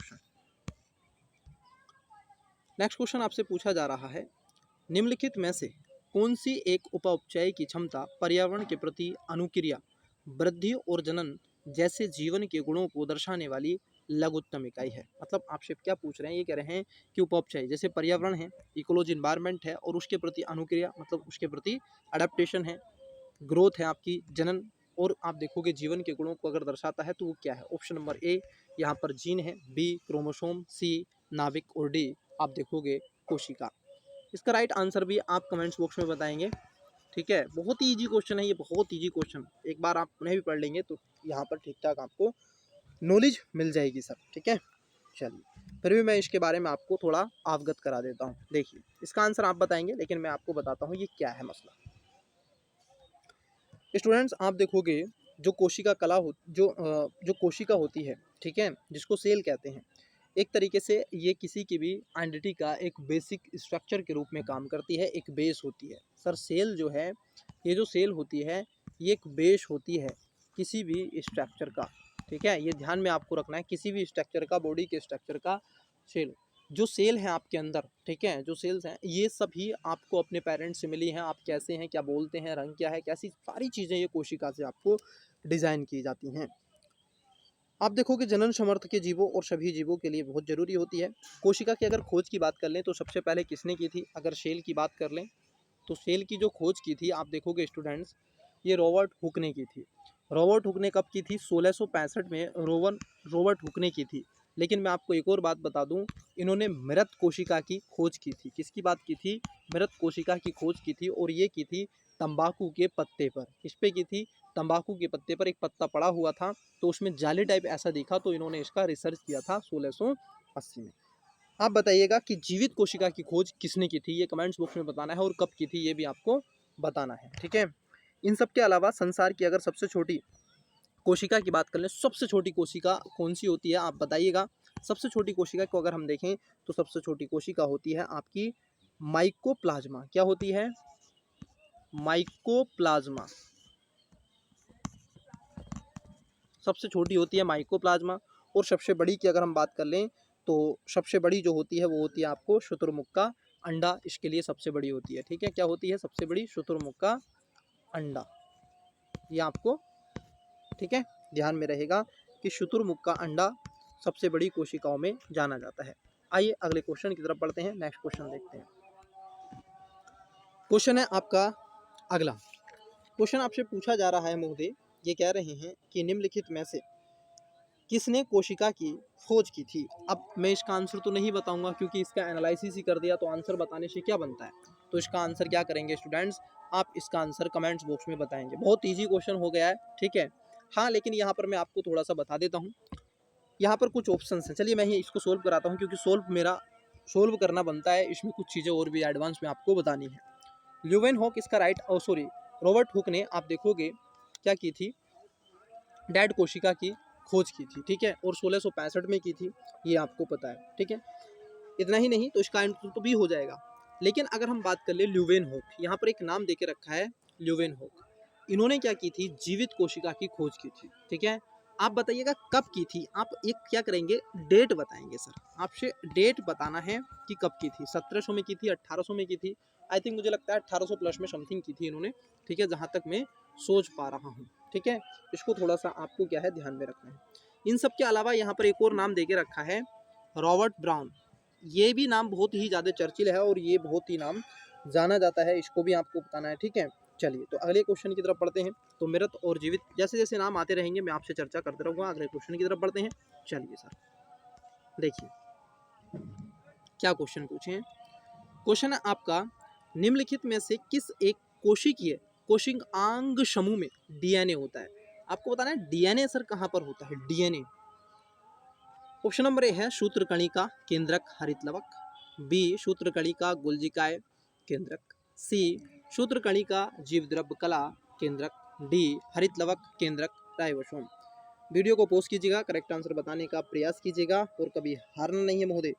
[SPEAKER 1] क्वेश्चन आपसे पूछा जा रहा है, निम्नलिखित में से कौन सी एक उपअपचय की क्षमता पर्यावरण के प्रति अनुक्रिया, वृद्धि और जनन जैसे जीवन के गुणों को दर्शाने वाली लघुत्तम इकाई है? मतलब आपसे क्या पूछ रहे हैं, ये कह रहे हैं कि उपअपचय जैसे पर्यावरण है, इकोलॉजी इन्वायरमेंट है, और उसके प्रति अनुक्रिया मतलब उसके प्रति अडेप्टेशन है, ग्रोथ है आपकी, जनन, और आप देखोगे जीवन के गुणों को अगर दर्शाता है तो वो क्या है? ऑप्शन नंबर ए यहाँ पर जीन है, बी क्रोमोसोम, सी नाभिक, और डी आप देखोगे कोशिका। इसका राइट आंसर भी आप कमेंट्स बॉक्स में बताएंगे, ठीक है। बहुत ही ईजी क्वेश्चन है ये, बहुत ईजी क्वेश्चन। एक बार आप उन्हें भी पढ़ लेंगे तो यहाँ पर ठीक ठाक आपको नॉलेज मिल जाएगी सर, ठीक है। चलिए फिर भी मैं इसके बारे में आपको थोड़ा अवगत करा देता हूँ। देखिए इसका आंसर आप बताएंगे, लेकिन मैं आपको बताता हूँ ये क्या है मसला। स्टूडेंट्स आप देखोगे जो कोशिका कला हो जो कोशिका होती है, ठीक है, जिसको सेल कहते हैं, एक तरीके से ये किसी की भी आइडेंटिटी का एक बेसिक स्ट्रक्चर के रूप में काम करती है, एक बेस होती है सर। सेल जो है, ये जो सेल होती है ये एक बेस होती है किसी भी स्ट्रक्चर का, ठीक है। ये ध्यान में आपको रखना है, किसी भी स्ट्रक्चर का, बॉडी के स्ट्रक्चर का सेल, जो सेल हैं आपके अंदर, ठीक है, जो सेल्स हैं ये सभी आपको अपने पेरेंट्स से मिली हैं। आप कैसे हैं, क्या बोलते हैं, रंग क्या है, कैसी सारी चीज़ें ये कोशिका से आपको डिज़ाइन की जाती हैं। आप देखोगे जनन समर्थ के जीवों और सभी जीवों के लिए बहुत ज़रूरी होती है। कोशिका की अगर खोज की बात कर लें तो सबसे पहले किसने की थी? अगर सेल की बात कर लें तो सेल की जो खोज की थी आप देखोगे स्टूडेंट्स, ये रॉबर्ट हुक ने की थी। रॉबर्ट हुक ने कब की थी? 1665 में रॉबर्ट हुक ने की थी। लेकिन मैं आपको एक और बात बता दूं, इन्होंने मृत कोशिका की खोज की थी। किसकी बात की थी? मृत कोशिका की खोज की थी, और ये की थी तंबाकू के पत्ते पर। किस पे की थी? तंबाकू के पत्ते पर एक पत्ता पड़ा हुआ था तो उसमें जाली टाइप ऐसा दिखा, तो इन्होंने इसका रिसर्च किया था 1680 में। आप बताइएगा कि जीवित कोशिका की खोज किसने की थी? ये कमेंट्स बॉक्स में बताना है, और कब की थी ये भी आपको बताना है, ठीक है। इन सब के अलावा संसार की अगर सबसे छोटी कोशिका की बात कर लें, सबसे छोटी कोशिका कौन सी होती है आप बताइएगा। सबसे छोटी कोशिका को अगर हम देखें तो सबसे छोटी कोशिका होती है आपकी माइकोप्लाज्मा। क्या होती है? माइकोप्लाज्मा सबसे छोटी होती है, माइकोप्लाज्मा। और सबसे बड़ी की अगर हम बात कर लें तो सबसे बड़ी जो होती है वो होती है आपको शुतुरमुर्ग का अंडा, इसके लिए सबसे बड़ी होती है, ठीक है। क्या होती है सबसे बड़ी? शुतुरमुर्ग का अंडा। ये आपको, ठीक है, ध्यान में रहेगा कि शुतुरमुर्ग का अंडा सबसे बड़ी कोशिकाओं में जाना जाता है। आइए अगले क्वेश्चन की तरफ बढ़ते हैं। नेक्स्ट क्वेश्चन देखते हैं। क्वेश्चन है आपका अगला। क्वेश्चन आपसे पूछा जा रहा है महोदय, ये कह रहे हैं कि निम्नलिखित में से किसने कोशिका की खोज की थी? अब मैं इसका आंसर तो नहीं बताऊंगा, क्योंकि इसका एनालिसिस ही कर दिया तो आंसर बताने से क्या बनता है। तो इसका आंसर क्या करेंगे स्टूडेंट्स, आप इसका आंसर कमेंट्स बॉक्स में बताएंगे। बहुत ईजी क्वेश्चन हो गया है, ठीक है। हाँ, लेकिन यहाँ पर मैं आपको थोड़ा सा बता देता हूँ। यहाँ पर कुछ ऑप्शन हैं, चलिए मैं ही इसको सोल्व कराता हूँ, क्योंकि सोल्व करना बनता है, इसमें कुछ चीज़ें और भी एडवांस में आपको बतानी है। ल्यूवेनहॉक इसका राइट सॉरी रॉबर्ट हुक ने आप देखोगे क्या की थी, डेड कोशिका की खोज की थी, ठीक है, और 1665 में की थी, ये आपको पता है, ठीक है। इतना ही नहीं तो इसका आंसर तो भी हो जाएगा। लेकिन अगर हम बात कर ले ल्यूवेनहॉक, यहाँ पर एक नाम देके रखा है ल्यूवेनहॉक, इन्होंने क्या की थी, जीवित कोशिका की खोज की थी, ठीक है। आप बताइएगा कब की थी, आप एक क्या करेंगे, डेट बताएंगे सर, आपसे डेट बताना है कि कब की थी, 1700 में की थी, 1800 में की थी, आई थिंक मुझे लगता है 1800 प्लस में समथिंग की थी इन्होंने, ठीक है, जहाँ तक मैं सोच पा रहा हूँ, ठीक है। इसको थोड़ा सा आपको क्या है ध्यान में रखना है। इन सब के अलावा यहाँ पर एक और नाम देके रखा है रॉबर्ट ब्राउन, ये भी नाम बहुत ही ज़्यादा चर्चिल है और ये बहुत ही नाम जाना जाता है, इसको भी आपको बताना है, ठीक है। चलिए तो अगले क्वेश्चन की तरफ बढ़ते हैं। तो मृत और जीवित जैसे जैसे नाम आते रहेंगे मैं आपसे चर्चा करते रहूँगा। अगले क्वेश्चन की तरफ बढ़ते हैं। चलिए सर देखिए क्या क्वेश्चन पूछे हैं। क्वेश्चन है आपका, निम्नलिखित में से किस एक कोशिकीय कोशिकांग समूह में डीएनए होता है। आपको बताना है डीएनए सर कहाँ पर होता है, डीएनए। ऑप्शन नंबर ए है सूत्रकणिका केंद्रक हरितलवक, बी सूत्रकणिका गुल्जिकाय केंद्रक, सी सूत्रकणिका जीवद्रव्य कला केंद्रक, डी हरितलवक केंद्रक राइबोसोम। वीडियो को पॉज कीजिएगा, करेक्ट आंसर बताने का प्रयास कीजिएगा और कभी हारना नहीं है महोदय।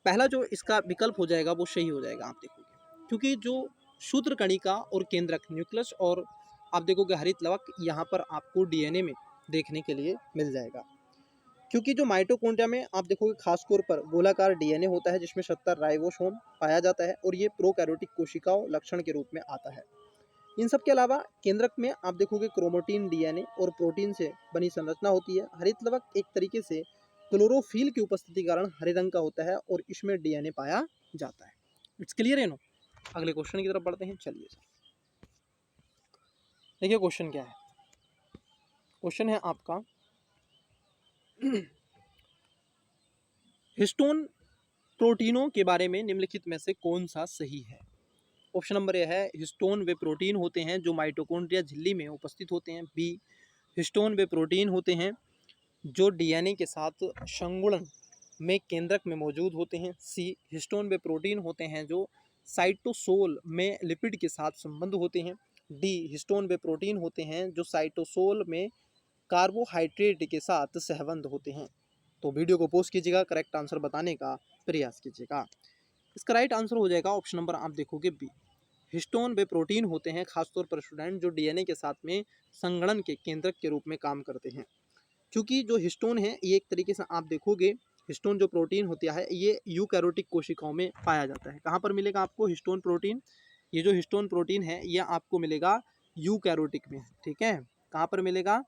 [SPEAKER 1] पहला जो इसका विकल्प हो जाएगा वो सही हो जाएगा, आप देखोगे, क्योंकि जो सूत्रकणिका और केंद्रक न्यूक्लियस और आप देखोगे हरितलवक यहाँ पर आपको डीएनए में देखने के लिए मिल जाएगा। क्योंकि जो माइटोकॉन्ड्रिया में आप देखोगे खासतौर पर गोलाकार डीएनए होता है जिसमें 70 राइबोसोम पाया जाता है और ये प्रोकैरियोटिक कोशिकाओं लक्षण के रूप में आता है। इन सब के अलावा केंद्रक में आप देखोगे क्रोमोटीन डीएनए और प्रोटीन से बनी संरचना होती है। हरितलवक एक तरीके से क्लोरोफिल की उपस्थिति के कारण हरे रंग का होता है और इसमें डीएनए पाया जाता है। इट्स क्लियर है नो। अगले क्वेश्चन की तरफ बढ़ते हैं। चलिए देखिए क्वेश्चन क्या है। क्वेश्चन है आपका हिस्टोन प्रोटीनों के बारे में निम्नलिखित में से कौन सा सही है। ऑप्शन नंबर ए है हिस्टोन वे प्रोटीन होते हैं जो माइटोकॉन्ड्रिया झिल्ली में उपस्थित होते हैं, बी हिस्टोन वे प्रोटीन होते हैं जो डीएनए के साथ संगुणन में केंद्रक में मौजूद होते हैं, सी हिस्टोन वे प्रोटीन होते हैं जो साइटोसोल में लिपिड के साथ संबंध होते हैं, डी हिस्टोन वे प्रोटीन होते हैं जो साइटोसोल में कार्बोहाइड्रेट के साथ सहबंध होते हैं। तो वीडियो को पॉज कीजिएगा, करेक्ट आंसर बताने का प्रयास कीजिएगा। इसका राइट आंसर हो जाएगा ऑप्शन नंबर आप देखोगे बी, हिस्टोन वे प्रोटीन होते हैं खासतौर पर स्टूडेंट जो डीएनए के साथ में संगणन के केंद्रक के रूप में काम करते हैं। क्योंकि जो हिस्टोन है ये एक तरीके से आप देखोगे हिस्टोन जो प्रोटीन होता है ये यूकैरियोटिक कोशिकाओं में पाया जाता है। कहाँ पर मिलेगा आपको हिस्टोन प्रोटीन, ये जो हिस्टोन प्रोटीन है ये आपको मिलेगा यूकैरियोटिक में, ठीक है। कहाँ पर मिलेगा,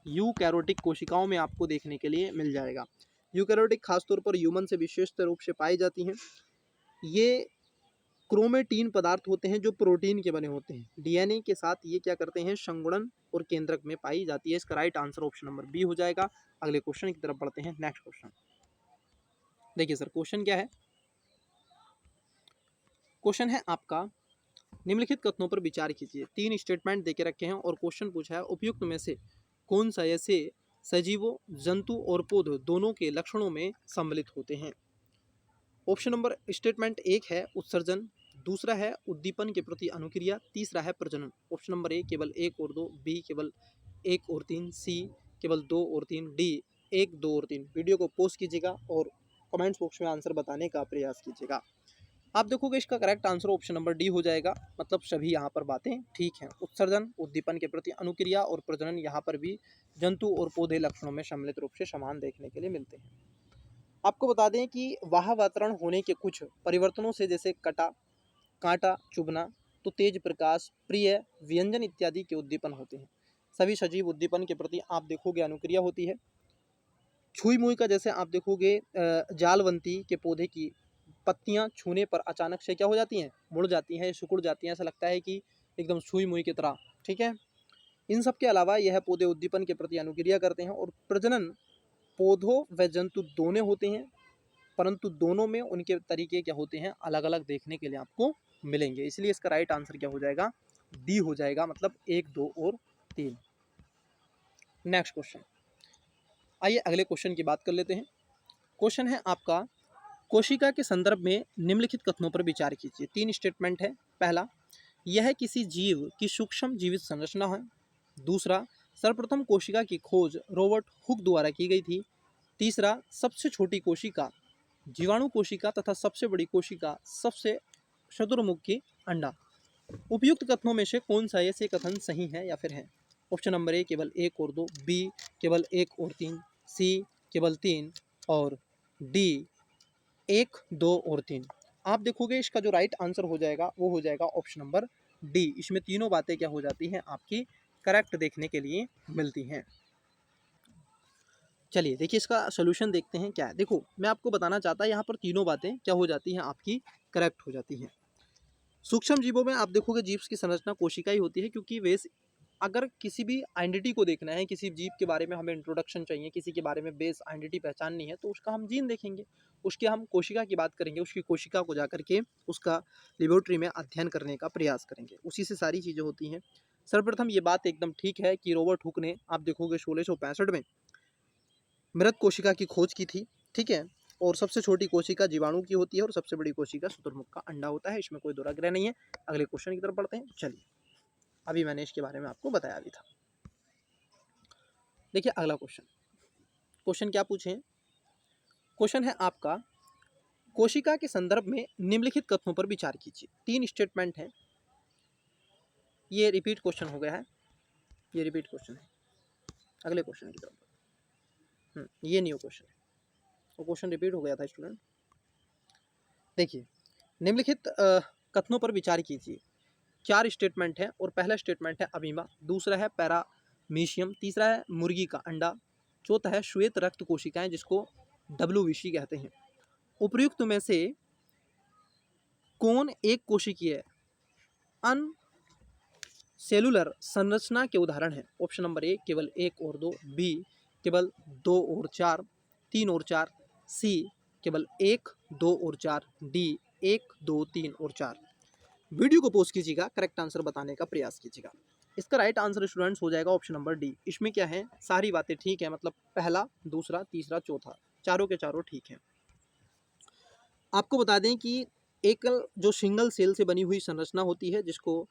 [SPEAKER 1] यूकैरियोटिक कोशिकाओं में आपको देखने के लिए मिल जाएगा। यूकैरियोटिक खासतौर पर ह्यूमन से विशेष रूप से पाई जाती हैं। ये क्रोमेटीन पदार्थ होते हैं जो प्रोटीन के बने होते हैं, डीएनए के साथ ये क्या करते हैं संगुणन और केंद्रक में पाई जाती है। इसका right answer option number B हो जाएगा। अगले क्वेश्चन की तरफ बढ़ते हैं। नेक्स्ट क्वेश्चन देखिए सर, क्वेश्चन क्या है। क्वेश्चन है आपका, निम्नलिखित कथनों पर विचार कीजिए। 3 स्टेटमेंट देके रखे हैं और क्वेश्चन पूछा है उपयुक्त में से कौन सा ऐसे सजीवों जंतु और पौधों दोनों के लक्षणों में सम्मिलित होते हैं। ऑप्शन नंबर स्टेटमेंट 1 है उत्सर्जन, दूसरा है उद्दीपन के प्रति अनुक्रिया, तीसरा है प्रजनन। ऑप्शन नंबर ए केवल 1 और 2, बी केवल 1 और 3, सी केवल 2 और 3, डी 1, 2 और 3। वीडियो को पोस्ट कीजिएगा और कमेंट्स बॉक्स में आंसर बताने का प्रयास कीजिएगा। आप देखोगे इसका correct answer option number D हो जाएगा, मतलब सभी यहाँ पर बातें ठीक हैं। उत्सर्जन उद्दीपन के प्रति अनुक्रिया और प्रजनन यहाँ पर भी जंतु और पौधे लक्षणों में सम्मिलित रूप से समान देखने के लिए मिलते हैं। आपको बता दें कि वातावरण होने के कुछ परिवर्तनों से जैसे कांटा चुभना, तो तेज प्रकाश, प्रिय व्यंजन इत्यादि के उद्दीपन होते हैं। सभी सजीव उद्दीपन के प्रति आप देखोगे अनुक्रिया होती है। छुई मुई का जैसे आप देखोगे जालवंती के पौधे की पत्तियां छूने पर अचानक से क्या हो जाती हैं, मुड़ जाती हैं, सिकुड़ जाती हैं, ऐसा लगता है कि एकदम छुई मुई की तरह, ठीक है। इन सब के अलावा यह पौधे उद्दीपन के प्रति अनुक्रिया करते हैं। और प्रजनन पौधों व जंतु दोनों होते हैं, परंतु दोनों में उनके तरीके क्या होते हैं, अलग अलग देखने के लिए आपको मिलेंगे। इसलिए इसका राइट आंसर क्या हो जाएगा, डी हो जाएगा, मतलब 1, 2 और 3। नेक्स्ट क्वेश्चन, आइए अगले क्वेश्चन की बात कर लेते हैं। क्वेश्चन है आपका, कोशिका के संदर्भ में निम्नलिखित कथनों पर विचार कीजिए। 3 स्टेटमेंट है। पहला, यह किसी जीव की सूक्ष्म जीवित संरचना है। दूसरा, सर्वप्रथम कोशिका की खोज रॉबर्ट हुक द्वारा की गई थी। तीसरा, सबसे छोटी कोशिका जीवाणु कोशिका तथा सबसे बड़ी कोशिका सबसे शतुरमुखी अंडा। उपयुक्त कथनों में से कौन सा ऐसे कथन सही है या फिर है? ऑप्शन नंबर ए केवल 1 और 2, बी केवल 1 और 3, सी केवल 3 और डी 1, 2 और 3। आप देखोगे इसका जो राइट आंसर हो जाएगा वो हो जाएगा ऑप्शन नंबर डी। इसमें तीनों बातें क्या हो जाती हैं आपकी करेक्ट देखने के लिए मिलती हैं। चलिए देखिए इसका सोल्यूशन देखते हैं क्या है। देखो मैं आपको बताना चाहता यहाँ पर तीनों बातें क्या हो जाती हैं आपकी करेक्ट हो जाती हैं। सूक्ष्म जीवों में आप देखोगे जीव की संरचना कोशिका ही होती है, क्योंकि वे अगर किसी भी आइडेंटिटी को देखना है, किसी जीव के बारे में हमें इंट्रोडक्शन चाहिए, किसी के बारे में बेस आइडेंटिटी पहचाननी है, तो उसका हम जीन देखेंगे, उसके हम कोशिका की बात करेंगे, उसकी कोशिका को जा करके उसका लेबोरेटरी में अध्ययन करने का प्रयास करेंगे, उसी से सारी चीज़ें होती हैं। सर्वप्रथम ये बात एकदम ठीक है कि रॉबर्ट हुक ने आप देखोगे 1665 में मृत कोशिका की खोज की थी, ठीक है। और सबसे छोटी कोशिका जीवाणु की होती है और सबसे बड़ी कोशिका शुतुरमुर्ग का अंडा होता है, इसमें कोई दोहराग्रह नहीं है। अगले क्वेश्चन की तरफ बढ़ते हैं। चलिए अभी मैंने इसके बारे में आपको बताया भी था। देखिए अगला क्वेश्चन क्या पूछे? क्वेश्चन है आपका, कोशिका के संदर्भ में निम्नलिखित कथनों पर विचार कीजिए। 3 स्टेटमेंट हैं। ये रिपीट क्वेश्चन हो गया है, ये रिपीट क्वेश्चन है। अगले क्वेश्चन की तरफ ये न्यू क्वेश्चन है, वो क्वेश्चन रिपीट हो गया था स्टूडेंट। देखिए निम्नलिखित कथनों पर विचार कीजिए। 4 स्टेटमेंट है और पहला स्टेटमेंट है अमीबा, दूसरा है पैरामीशियम, तीसरा है मुर्गी का अंडा, चौथा है श्वेत रक्त कोशिकाएं जिसको WBC कहते हैं। उपर्युक्त में से कौन एक कोशिकीय अन सेलुलर संरचना के उदाहरण है? ऑप्शन नंबर ए केवल 1 और 2, बी केवल 2 और 4, 3 और 4, सी केवल 1, 2 और 4, डी 1, 2, 3 और 4। वीडियो को पॉज कीजिएगा, करेक्ट आंसर बताने का प्रयास कीजिएगा। इसका राइट आंसर स्टूडेंट्स हो जाएगा ऑप्शन नंबर डी। इसमें क्या है, सारी बातें ठीक है, मतलब पहला, दूसरा, तीसरा, चौथा, चारों के चारों ठीक है। आपको बता दें कि एकल जो सिंगल सेल से बनी हुई संरचना होती है जिसको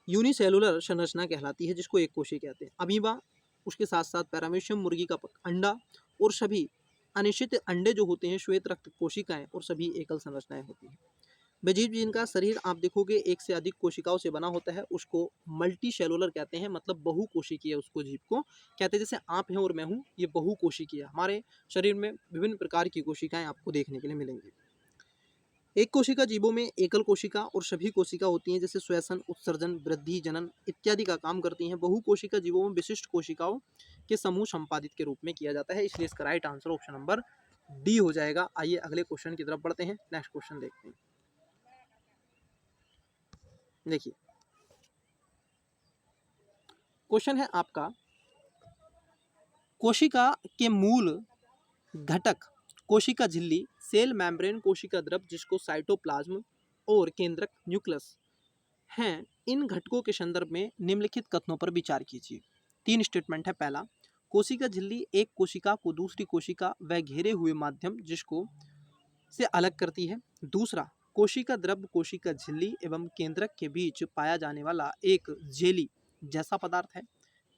[SPEAKER 1] यूनिसेलुलर संरचना कहलाती है, जिसको एक कोशिका कहते हैं। अमीबा, उसके साथ साथ पैरामीशियम मुर्गी का अंडा और सभी अनिश्चित अंडे जो होते हैं श्वेत रक्त कोशिकाएं और सभी एकल संरचनाएं होती हैं। जीव जिनका शरीर आप देखोगे एक से अधिक कोशिकाओं से बना होता है उसको मल्टी सेलुलर कहते हैं, मतलब बहुकोशिकीय उसको जीव को कहते हैं। जैसे आप हैं और मैं हूँ, ये बहुकोशिकीय। हमारे शरीर में विभिन्न प्रकार की कोशिकाएं आपको देखने के लिए मिलेंगी। एक कोशिका जीवों में एकल कोशिका और सभी कोशिका होती हैं, जैसे श्वसन, उत्सर्जन, वृद्धि, जनन इत्यादि का काम करती हैं। बहुकोशिका जीवों में विशिष्ट कोशिकाओं के समूह संपादित के रूप में किया जाता है, इसलिए इसका right answer option number D हो जाएगा। आइए अगले क्वेश्चन की तरफ बढ़ते हैं। नेक्स्ट क्वेश्चन देखते हैं। देखिए क्वेश्चन है आपका, कोशिका के मूल घटक कोशिका झिल्ली, सेल मेम्ब्रेन, कोशिका द्रव जिसको साइटोप्लाज्म और केंद्रक न्यूक्लियस हैं, इन घटकों के संदर्भ में निम्नलिखित कथनों पर विचार कीजिए। 3 स्टेटमेंट है। पहला, कोशिका झिल्ली एक कोशिका को दूसरी कोशिका व घेरे हुए माध्यम जिसको से अलग करती है। दूसरा, कोशिका द्रव कोशिका झिल्ली एवं केंद्रक के बीच पाया जाने वाला एक जेली जैसा पदार्थ है।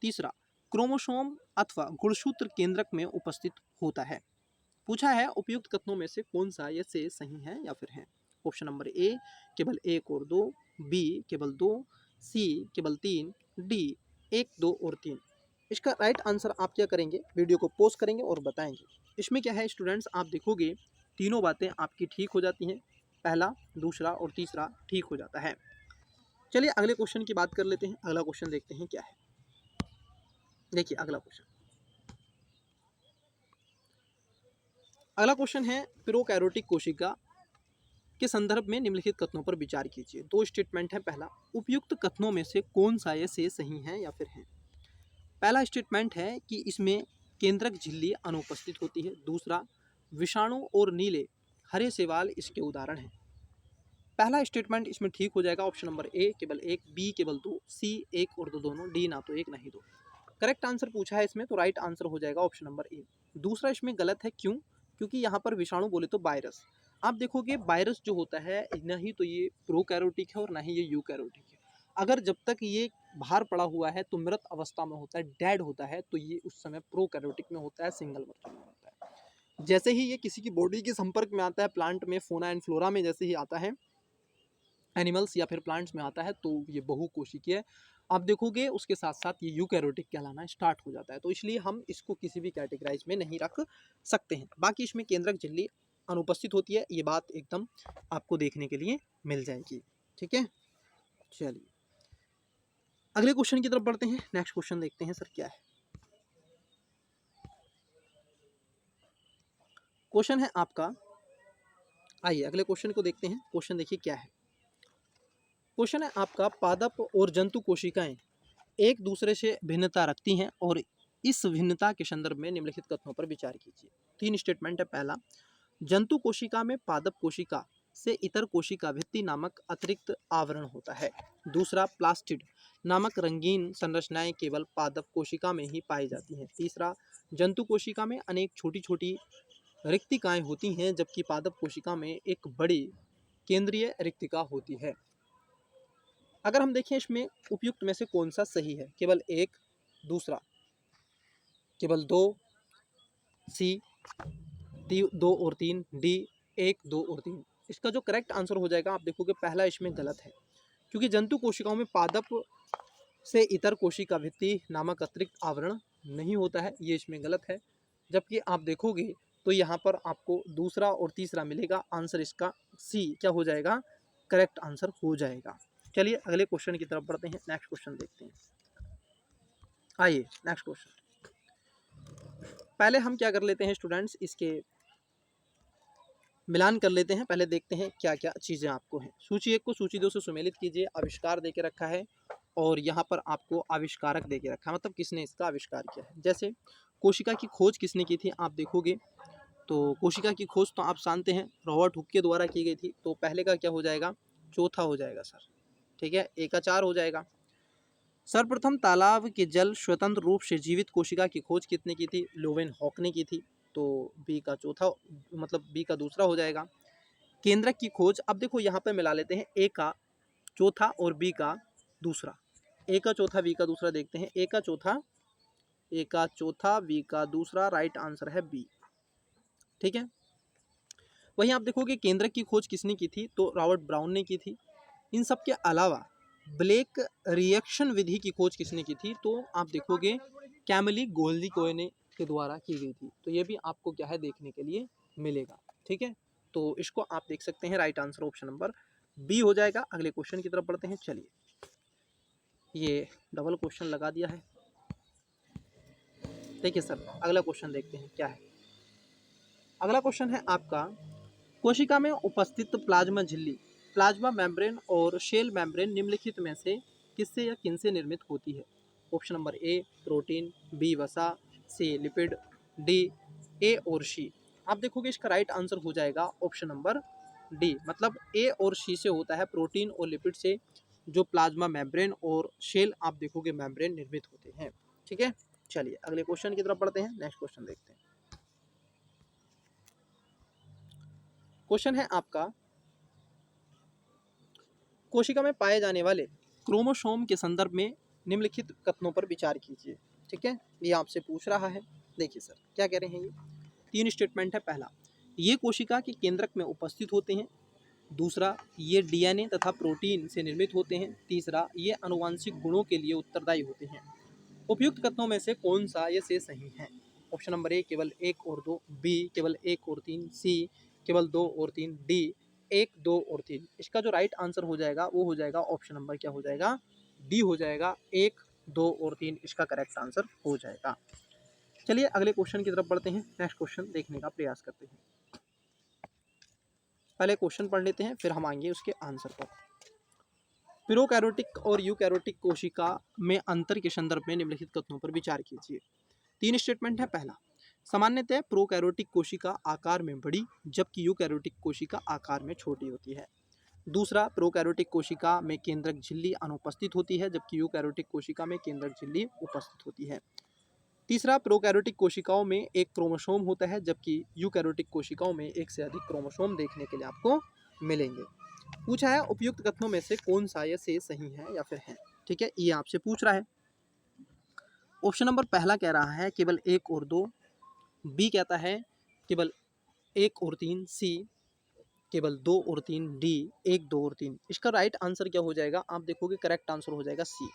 [SPEAKER 1] तीसरा, क्रोमोसोम अथवा गुणसूत्र केंद्रक में उपस्थित होता है। पूछा है उपयुक्त कथनों में से कौन सा ये से सही है या फिर है? ऑप्शन नंबर ए केवल 1 और 2, बी केवल 2, सी केवल 3, डी 1, 2 और 3। इसका राइट आंसर आप क्या करेंगे, वीडियो को पॉज करेंगे और बताएंगे। इसमें क्या है स्टूडेंट्स, आप देखोगे तीनों बातें आपकी ठीक हो जाती हैं, पहला, दूसरा और तीसरा ठीक हो जाता है। चलिए अगले क्वेश्चन की बात कर लेते हैं। अगला क्वेश्चन देखते हैं क्या है। देखिए अगला क्वेश्चन है, प्रोकैरियोटिक कोशिका के संदर्भ में निम्नलिखित कथनों पर विचार कीजिए। 2 स्टेटमेंट है। पहला, उपयुक्त कथनों में से कौन सा ये से सही है या फिर है? पहला स्टेटमेंट है कि इसमें केंद्रक झिल्ली अनुपस्थित होती है। दूसरा, विषाणु और नीले हरे शैवाल इसके उदाहरण हैं। पहला स्टेटमेंट इसमें ठीक हो जाएगा, ऑप्शन नंबर ए केवल 1, बी केवल 2, सी 1 और 2 दोनों, डी ना तो 1 ना ही 2। करेक्ट आंसर पूछा है इसमें, तो राइट आंसर हो जाएगा ऑप्शन नंबर ए। दूसरा इसमें गलत है, क्यों? क्योंकि यहाँ पर विषाणु बोले तो वायरस। आप देखोगे वायरस जो होता है ना ही तो ये प्रोकैरियोटिक है और ना ही ये यूकैरियोटिक है। अगर जब तक ये बाहर पड़ा हुआ है तो मृत अवस्था में होता है, डेड होता है, तो ये उस समय प्रोकैरियोटिक में होता है, सिंगल वर्जन में होता है। जैसे ही ये किसी की बॉडी के संपर्क में आता है, प्लांट में, फोना एंड फ्लोरा में जैसे ही आता है, एनिमल्स या फिर प्लांट्स में आता है, तो ये बहुकोशिकीय आप देखोगे उसके साथ साथ ये यूकैरियोटिक कहलाना स्टार्ट हो जाता है। तो इसलिए हम इसको किसी भी कैटेगराइज में नहीं रख सकते हैं। बाकी इसमें केंद्रक झिल्ली अनुपस्थित होती है, ये बात एकदम आपको देखने के लिए मिल जाएगी। ठीक है, चलिए अगले क्वेश्चन की तरफ बढ़ते हैं। नेक्स्ट क्वेश्चन देखते हैं सर क्या है। क्वेश्चन है आपका, आइए अगले क्वेश्चन को देखते हैं। क्वेश्चन देखिए क्या है। क्वेश्चन है आपका, पादप और जंतु कोशिकाएं एक दूसरे से भिन्नता रखती हैं और इस भिन्नता के संदर्भ में निम्नलिखित कथनों पर विचार कीजिए। 3 स्टेटमेंट है। पहला, जंतु कोशिका में पादप कोशिका से इतर कोशिका भित्ति नामक अतिरिक्त आवरण होता है। दूसरा, प्लास्टिड नामक रंगीन संरचनाएं केवल पादप कोशिका में ही पाई जाती हैं। तीसरा, जंतु कोशिका में अनेक छोटी छोटी रिक्तिकाएं होती हैं जबकि पादप कोशिका में एक बड़ी केंद्रीय रिक्तिका होती है। अगर हम देखें इसमें उपयुक्त में से कौन सा सही है, केवल एक, दूसरा केवल दो, सी 2 और 3, डी 1, 2 और 3। इसका जो करेक्ट आंसर हो जाएगा, आप देखोगे पहला इसमें गलत है, क्योंकि जंतु कोशिकाओं में पादप से इतर कोशिका भित्ति नामक अतिरिक्त आवरण नहीं होता है, ये इसमें गलत है। जबकि आप देखोगे तो यहाँ पर आपको दूसरा और तीसरा मिलेगा। आंसर इसका सी क्या हो जाएगा, करेक्ट आंसर हो जाएगा। चलिए अगले क्वेश्चन की तरफ बढ़ते हैं। नेक्स्ट क्वेश्चन देखते हैं। आइए नेक्स्ट क्वेश्चन। पहले हम क्या कर लेते हैं स्टूडेंट्स, इसके मिलान कर लेते हैं। पहले देखते हैं क्या क्या चीज़ें आपको हैं। सूची 1 को सूची 2 से सुमेलित कीजिए। आविष्कार दे के रखा है और यहाँ पर आपको आविष्कारक दे के रखा है, मतलब किसने इसका आविष्कार किया है। जैसे कोशिका की खोज किसने की थी, आप देखोगे तो कोशिका की खोज तो आप जानते हैं रॉबर्ट हुक के द्वारा की गई थी। तो पहले का क्या हो जाएगा, चौथा हो जाएगा सर। ठीक है, ए का 4 हो जाएगा। सर्वप्रथम तालाब के जल स्वतंत्र रूप से जीवित कोशिका की खोज कितने की थी, लोवेन हॉक ने की थी। तो बी का चौथा, मतलब बी का दूसरा हो जाएगा। केंद्रक की खोज, अब देखो यहाँ पे मिला लेते हैं, ए का चौथा और बी का दूसरा। ए का चौथा बी का दूसरा देखते हैं। ए का चौथा बी का दूसरा, राइट आंसर है बी। ठीक है, वहीं आप देखोगे केंद्रक की खोज किसने की थी, तो रॉबर्ट ब्राउन ने की थी। इन सब के अलावा ब्लेक रिएक्शन विधि की खोज किसने की थी, तो आप देखोगे कैमिली गोल्डिकोने के द्वारा की गई थी। तो ये भी आपको क्या है देखने के लिए मिलेगा। ठीक है, तो इसको आप देख सकते हैं, right answer option number B हो जाएगा। अगले क्वेश्चन की तरफ बढ़ते हैं। चलिए, ये डबल क्वेश्चन लगा दिया है। देखिए सर अगला क्वेश्चन देखते हैं क्या है। अगला क्वेश्चन है आपका, कोशिका में उपस्थित प्लाज्मा झिल्ली, प्लाज्मा मेम्ब्रेन और शेल मेम्ब्रेन निम्नलिखित में से किससे या किनसे निर्मित होती है। Option number A protein, B वसा, सी लिपिड, डी ए और सी। आप देखोगे इसका राइट आंसर हो जाएगा ऑप्शन नंबर डी, मतलब ए और सी से होता है, प्रोटीन और लिपिड से जो प्लाज्मा मेम्ब्रेन और शेल आप देखोगे मेम्ब्रेन निर्मित होते हैं। ठीक है, चलिए अगले क्वेश्चन की तरफ बढ़ते हैं। नेक्स्ट क्वेश्चन देखते हैं। क्वेश्चन है आपका, कोशिका में पाए जाने वाले क्रोमोसोम के संदर्भ में निम्नलिखित कथनों पर विचार कीजिए। ठीक है, ये आपसे पूछ रहा है। देखिए सर क्या कह रहे हैं, ये 3 स्टेटमेंट है। पहला, ये कोशिका के केंद्रक में उपस्थित होते हैं। दूसरा, ये डीएनए तथा प्रोटीन से निर्मित होते हैं। तीसरा, ये आनुवंशिक गुणों के लिए उत्तरदायी होते हैं। उपयुक्त कथनों में से कौन सा ये से सही है। ऑप्शन नंबर ए केवल 1 और 2, बी केवल 1 और 3, सी केवल 2 और 3, डी 1, 2 और 3। इसका जो राइट आंसर हो जाएगा वो हो जाएगा ऑप्शन नंबर क्या हो जाएगा, डी हो जाएगा, 1, 2 और 3 इसका करेक्ट आंसर हो जाएगा। चलिए अगले क्वेश्चन की तरफ बढ़ते हैं। नेक्स्ट क्वेश्चन देखने का प्रयास करते हैं। पहले क्वेश्चन पढ़ लेते हैं, फिर हम आएंगे उसके आंसर पर। प्रोकैरियोटिक और यूकैरियोटिक कोशिका में अंतर के संदर्भ में निम्नलिखित कथनों पर विचार कीजिए। 3 स्टेटमेंट है। पहला, सामान्यतः प्रोकैरियोटिक कोशिका आकार में बड़ी जबकि यूकैरियोटिक कोशिका आकार में छोटी होती है। दूसरा, प्रोकैरियोटिक कोशिका में केंद्रक झिल्ली अनुपस्थित होती है जबकि यूकैरियोटिक कोशिका में केंद्रक झिल्ली उपस्थित होती है। तीसरा, प्रोकैरियोटिक कोशिकाओं में एक क्रोमोसोम होता है, जबकि यूकैरियोटिक कोशिकाओं में एक से अधिक क्रोमोसोम देखने के लिए आपको मिलेंगे। पूछा है उपयुक्त कथनों में से कौन सा या से सही है या फिर है। ठीक है, ये आपसे पूछ रहा है। ऑप्शन नंबर पहला कह रहा है केवल 1 और 2, बी कहता है केवल 1 और 3, सी केवल 2 और 3, डी 1, 2 और 3। इसका राइट आंसर क्या हो जाएगा, आप देखोगे करेक्ट आंसर हो जाएगा सी।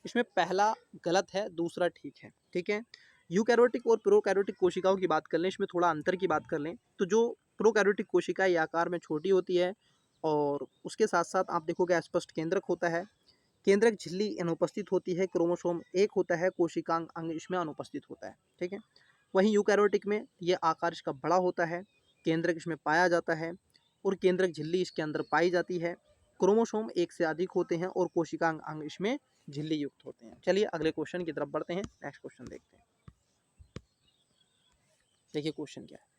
[SPEAKER 1] इसमें पहला गलत है, दूसरा ठीक है। ठीक है, यूकैरियोटिक और प्रोकैरियोटिक कोशिकाओं की बात कर लें, इसमें थोड़ा अंतर की बात कर लें तो जो प्रोकैरियोटिक कोशिका ये आकार में छोटी होती है और उसके साथ साथ आप देखोगे अस्पष्ट केंद्रक होता है, केंद्रक झिल्ली अनुपस्थित होती है, क्रोमोसोम 1 होता है, कोशिकांग अंग इसमें अनुपस्थित होता है। ठीक है, वहीं यूकैरियोटिक में ये आकार इसका बड़ा होता है, केंद्रक इसमें पाया जाता है और केंद्रक झिल्ली इसके अंदर पाई जाती है, क्रोमोसोम 1 से अधिक होते हैं और कोशिकांग अंग इसमें झिल्ली युक्त होते हैं। चलिए अगले क्वेश्चन की तरफ बढ़ते हैं, नेक्स्ट क्वेश्चन देखते हैं। देखिए क्वेश्चन क्या है।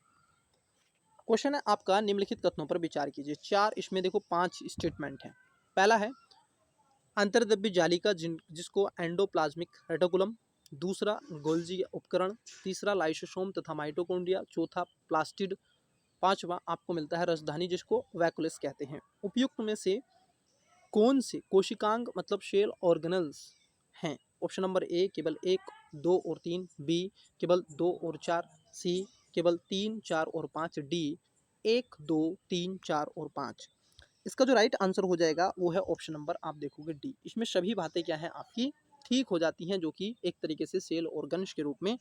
[SPEAKER 1] क्वेश्चन है आपका, निम्नलिखित कथनों पर विचार कीजिए। चार, इसमें देखो 5 स्टेटमेंट हैं। पहला है अंतर्द्रव्य जालिका जिसको एंडोप्लाज्मिक रेटिकुलम, दूसरा गोल्जी उपकरण, तीसरा लाइसोसोम तथा माइटोकॉन्ड्रिया, चौथा प्लास्टिड, पांचवा आपको मिलता है राजधानी जिसको वैकुलस कहते हैं। उपयुक्त में से कौन से कोशिकांग मतलब सेल ऑर्गेनल्स हैं। ऑप्शन नंबर ए केवल 1, 2 और 3, बी केवल 2 और 4, सी केवल 3, 4 और 5, डी 1, 2, 3, 4 और 5। इसका जो राइट आंसर हो जाएगा वो है ऑप्शन नंबर, आप देखोगे डी। इसमें सभी बातें क्या हैं आपकी ठीक हो जाती हैं, जो कि एक तरीके से सेल ऑर्गन्स के रूप में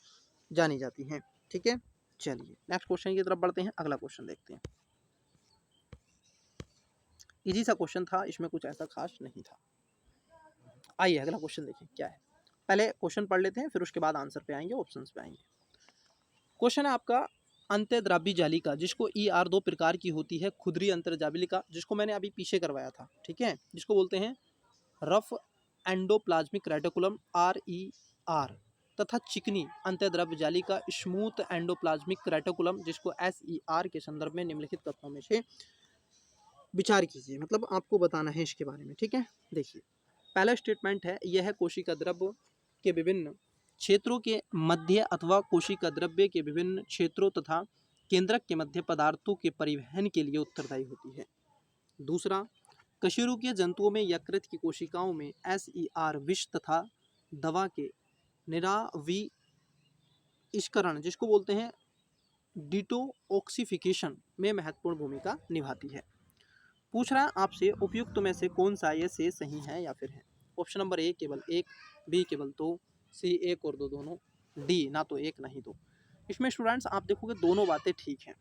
[SPEAKER 1] जानी जाती हैं। ठीक है, चलिए नेक्स्ट क्वेश्चन की तरफ बढ़ते हैं, अगला क्वेश्चन देखते हैं। इजी सा क्वेश्चन था, इसमें कुछ ऐसा खास नहीं था। आइए अगला क्वेश्चन देखिए क्या है। पहले क्वेश्चन पढ़ लेते हैं, फिर उसके बाद आंसर पे आएंगे, ऑप्शंस पे आएंगे। क्वेश्चन है आपका, अंतर्द्रावी जालिका जिसको ER 2 प्रकार की होती है, खुदरी अंतर्जालिका जिसको मैंने अभी पीछे करवाया था, ठीक है, जिसको बोलते हैं रफ एंडोप्लाज्मिक रेटिकुलम RER, तथा चिकनी अंतर्द्रव्य जालिका स्मूथ एंडोप्लाज्मिक रेटिकुलम जिसको SER के संदर्भ में निम्नलिखित तत्वों में से विचार कीजिए, मतलब आपको बताना है इसके बारे में। ठीक है, देखिए पहला स्टेटमेंट है, यह है कोशिका द्रव्य के विभिन्न क्षेत्रों के मध्य अथवा कोशिका द्रव्य के विभिन्न क्षेत्रों तथा केंद्रक के मध्य पदार्थों के परिवहन के लिए उत्तरदायी होती है। दूसरा, कशेरुकीय जंतुओं में यकृत की कोशिकाओं में SER विष तथा दवा के निराविष्करण जिसको बोलते हैं डिटोऑक्सीफिकेशन में महत्वपूर्ण भूमिका निभाती है। पूछ रहा है आपसे उपयुक्त में से कौन सा ये से सही है या फिर है। ऑप्शन नंबर ए केवल 1, बी केवल 2, सी 1 और 2 दोनों, डी ना तो 1 ना ही 2। इसमें स्टूडेंट्स आप देखोगे दोनों बातें ठीक हैं,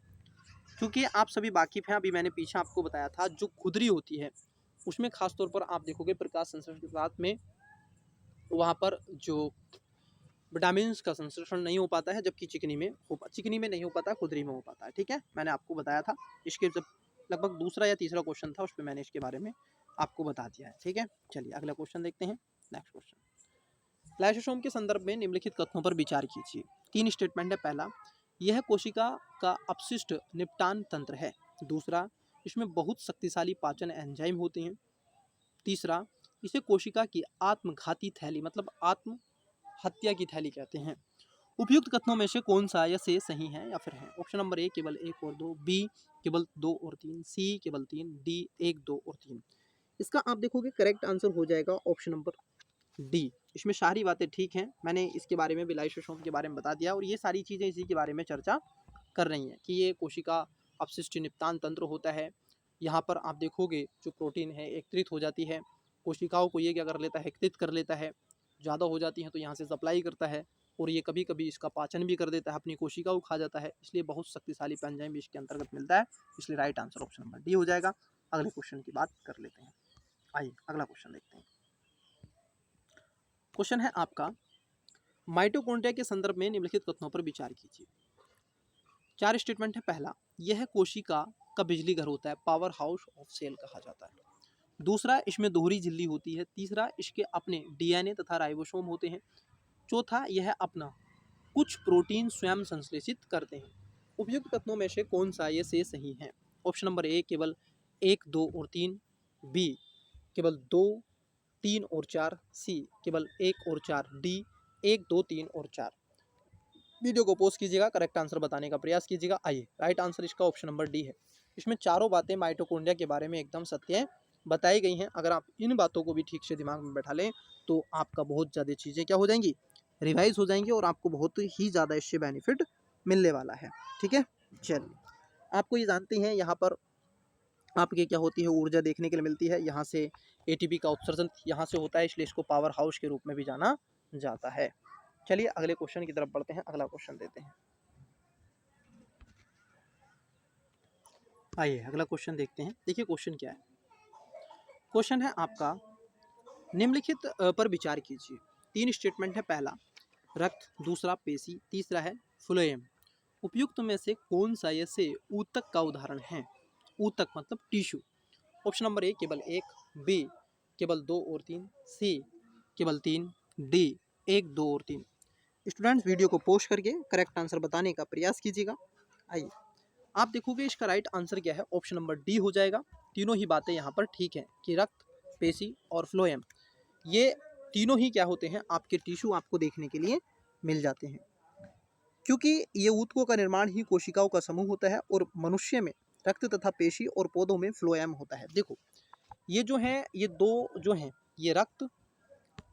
[SPEAKER 1] क्योंकि आप सभी वाकिफ हैं। अभी मैंने पीछे आपको बताया था जो खुदरी होती है उसमें खासतौर पर आप देखोगे प्रकाश संश्लेषण के साथ में वहाँ पर जो विटामिन का संश्लेषण नहीं हो पाता है, जबकि चिकनी में चिकनी में नहीं हो पाता, खुदरी में हो पाता है। ठीक है, मैंने आपको बताया था। इसके जब लगभग दूसरा या तीसरा क्वेश्चन था उस पर मैंने इसके बारे में आपको बता दिया है। ठीक है, चलिए अगला क्वेश्चन देखते हैं, नेक्स्ट क्वेश्चन। लाइसोसोम के संदर्भ में निम्नलिखित कथनों पर विचार कीजिए। 3 स्टेटमेंट है। पहला, यह कोशिका का अपशिष्ट निपटान तंत्र है। दूसरा, इसमें बहुत शक्तिशाली पाचन एंजाइम होते हैं। तीसरा, इसे कोशिका की आत्मघाती थैली मतलब आत्म हत्या की थैली कहते हैं। उपयुक्त कथनों में से कौन सा या से सही है या फिर है। ऑप्शन नंबर ए केवल 1 और 2, बी केवल 2 और 3, सी केवल 3, डी 1, 2 और 3। इसका आप देखोगे करेक्ट आंसर हो जाएगा ऑप्शन नंबर डी। इसमें सारी बातें ठीक हैं, मैंने इसके बारे में भी लाइसोसोम के बारे में बता दिया और ये सारी चीज़ें इसी के बारे में चर्चा कर रही हैं कि ये कोशिका अपशिष्ट निपटान तंत्र होता है। यहाँ पर आप देखोगे जो प्रोटीन है एकत्रित हो जाती है, कोशिकाओं को ये क्या कर लेता है, एकत्रित कर लेता है, ज़्यादा हो जाती हैं तो यहाँ से सप्लाई करता है और ये कभी कभी इसका पाचन भी कर देता है, अपनी कोशिका को खा जाता है, इसलिए बहुत शक्तिशाली एंजाइम भी इसके अंतर्गत मिलता है। इसलिए right answer option number D हो जाएगा। अगले क्वेश्चन की बात कर लेते हैं, आइए अगला क्वेश्चन देखते हैं। क्वेश्चन है आपका, माइटोकॉन्ड्रिया के संदर्भ में निम्नलिखित कथनों पर विचार कीजिए। 4 स्टेटमेंट है। पहला, यह कोशिका का बिजली घर होता है, पावर हाउस ऑफ सेल कहा जाता है। दूसरा, इसमें दोहरी झिल्ली होती है। तीसरा, इसके अपने DNA तथा राइबोसोम होते हैं। चौथा, यह अपना कुछ प्रोटीन स्वयं संश्लेषित करते हैं। उपयुक्त कथनों में से कौन सा ये से सही है। ऑप्शन नंबर ए केवल 1, 2 और 3, बी केवल 2, 3 और 4, सी केवल 1 और 4, डी 1, 2, 3 और 4। वीडियो को पोस्ट कीजिएगा, करेक्ट आंसर बताने का प्रयास कीजिएगा। आइए, राइट आंसर इसका ऑप्शन नंबर डी है। इसमें चारों बातें माइटोकॉन्ड्रिया के बारे में एकदम सत्य बताई गई हैं। अगर आप इन बातों को भी ठीक से दिमाग में बैठा लें तो आपका बहुत ज़्यादा चीज़ें क्या हो जाएंगी, रिवाइज हो जाएंगी और आपको बहुत ही ज़्यादा इससे बेनिफिट मिलने वाला है। ठीक है, चलिए आपको ये जानते हैं यहाँ पर आपके क्या होती है, ऊर्जा देखने के लिए मिलती है। यहाँ से एटीपी का उत्सर्जन यहाँ से होता है, इसलिए इसको पावर हाउस के रूप में भी जाना जाता है। चलिए अगले क्वेश्चन की तरफ बढ़ते हैं, अगला क्वेश्चन देते हैं। आइए अगला क्वेश्चन देखते हैं। देखिए क्वेश्चन क्या है। क्वेश्चन है आपका, निम्नलिखित पर विचार कीजिए। 3 स्टेटमेंट है। पहला रक्त, दूसरा पेशी, तीसरा है फ्लोएम। उपयुक्त में से कौन सा ये से ऊतक का उदाहरण है? ऊतक मतलब टिश्यू। ऑप्शन नंबर ए केवल 1, बी केवल 2 और 3, सी केवल 3, डी 1, 2 और 3। स्टूडेंट्स वीडियो को पोस्ट करके करेक्ट आंसर बताने का प्रयास कीजिएगा। आइए आप देखोगे इसका राइट आंसर क्या है, ऑप्शन नंबर डी हो जाएगा। तीनों ही बातें यहाँ पर ठीक हैं कि रक्त, पेशी और फ्लोएम ये तीनों ही क्या होते हैं, आपके टिश्यू आपको देखने के लिए मिल जाते हैं। क्योंकि ये ऊतकों का निर्माण ही कोशिकाओं का समूह होता है और मनुष्य में रक्त तथा पेशी और पौधों में फ्लोएम होता है। देखो ये जो है, ये दो जो हैं, ये रक्त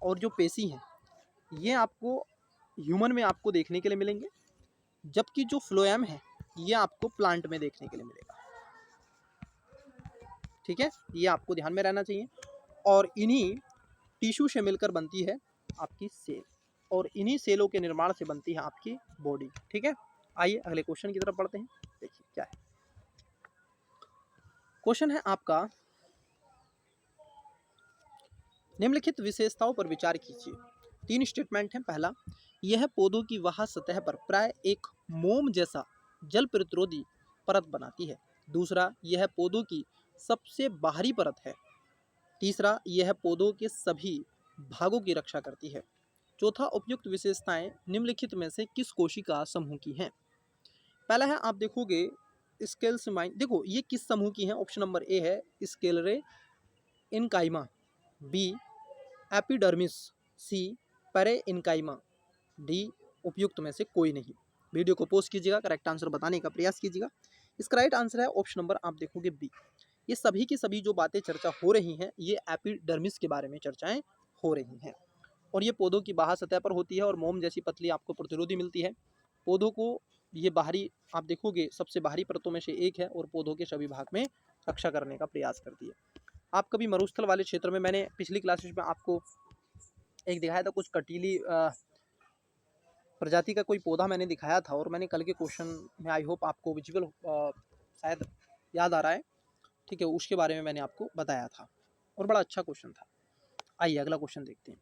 [SPEAKER 1] और जो पेशी हैं, ये आपको ह्यूमन में आपको देखने के लिए मिलेंगे, जबकि जो फ्लोएम है ये आपको प्लांट में देखने के लिए मिलेगा। ठीक है, ये आपको ध्यान में रहना चाहिए। और इन्हीं टिश्यू से मिलकर बनती है आपकी सेल और इन्हीं सेलों के निर्माण से बनती है आपकी बॉडी। ठीक है, आइए अगले क्वेश्चन की तरफ बढ़ते हैं। देखिए क्या है क्वेश्चन है आपका, निम्नलिखित विशेषताओं पर विचार कीजिए। 3 स्टेटमेंट हैं। पहला, यह पौधों की वह सतह पर प्राय एक मोम जैसा जल प्रतिरोधी परत बनाती है। दूसरा, यह पौधों की सबसे बाहरी परत है। तीसरा, यह पौधों के सभी भागों की रक्षा करती है। चौथा, उपयुक्त विशेषताएं निम्नलिखित में से किस कोशिका समूह की हैं? पहला है आप देखोगे स्केल्समाइन। देखो ये किस समूह की है? ऑप्शन नंबर ए है स्केलरे इनकाइमा, बी एपिडर्मिस, सी पेरे इनकाइमा, डी उपयुक्त में से कोई नहीं। वीडियो को पोस्ट कीजिएगा, करेक्ट आंसर बताने का प्रयास कीजिएगा। इसका राइट आंसर है ऑप्शन नंबर आप देखोगे बी। ये सभी की सभी जो बातें चर्चा हो रही हैं ये एपिडर्मिस के बारे में चर्चाएं हो रही हैं और ये पौधों की बाहर सतह पर होती है और मोम जैसी पतली आपको प्रतिरोधी मिलती है। पौधों को ये बाहरी आप देखोगे सबसे बाहरी परतों में से एक है और पौधों के सभी भाग में रक्षा करने का प्रयास करती है। आप कभी मरुस्थल वाले क्षेत्र में, मैंने पिछली क्लासेस में आपको एक दिखाया था, कुछ कटीली प्रजाति का कोई पौधा मैंने दिखाया था और मैंने कल के क्वेश्चन में आई होप आपको विजुअल शायद याद आ रहा है। ठीक है, उसके बारे में मैंने आपको बताया था और बड़ा अच्छा क्वेश्चन था। आइए अगला क्वेश्चन देखते हैं।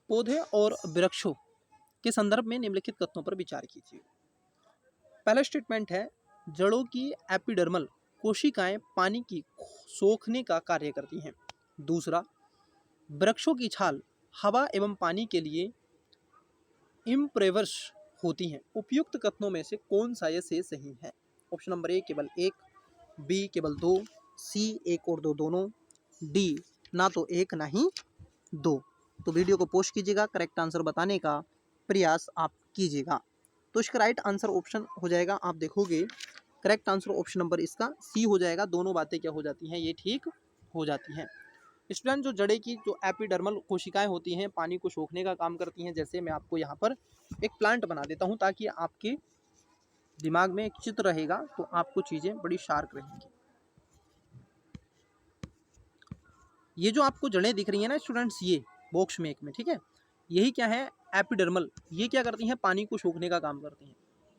[SPEAKER 1] पौधे और वृक्षों के संदर्भ में निम्नलिखित कथनों पर विचार कीजिए। पहला स्टेटमेंट है, जड़ों की एपिडर्मल कोशिकाएं पानी की सोखने का कार्य करती हैं। दूसरा, वृक्षों की छाल हवा एवं पानी के लिए इम्प्रेवर्स होती हैं। उपयुक्त कथनों में से कौन सा ये से सही है? ऑप्शन नंबर ए केवल 1, बी केवल 2, सी 1 और 2 दोनों, डी ना तो 1 ना ही 2। तो वीडियो को पोस्ट कीजिएगा, करेक्ट आंसर बताने का प्रयास आप कीजिएगा। तो इसका राइट आंसर ऑप्शन हो जाएगा, आप देखोगे करेक्ट आंसर ऑप्शन नंबर इसका सी हो जाएगा। दोनों बातें क्या हो जाती हैं, ये ठीक हो जाती हैं। स्टूडेंट जो जड़े की जो एपिडर्मल कोशिकाएं होती हैं पानी को सोखने का काम करती हैं। जैसे मैं आपको यहाँ पर एक प्लांट बना देता हूँ ताकि आपके दिमाग में एक चित्र रहेगा तो आपको चीज़ें बड़ी शार्प रहेंगी। ये जो आपको जड़ें दिख रही हैं ना स्टूडेंट्स, ये बॉक्स में एक में, ठीक है, यही क्या है, एपिडर्मल। ये क्या करती हैं, पानी को सोखने का काम करती हैं।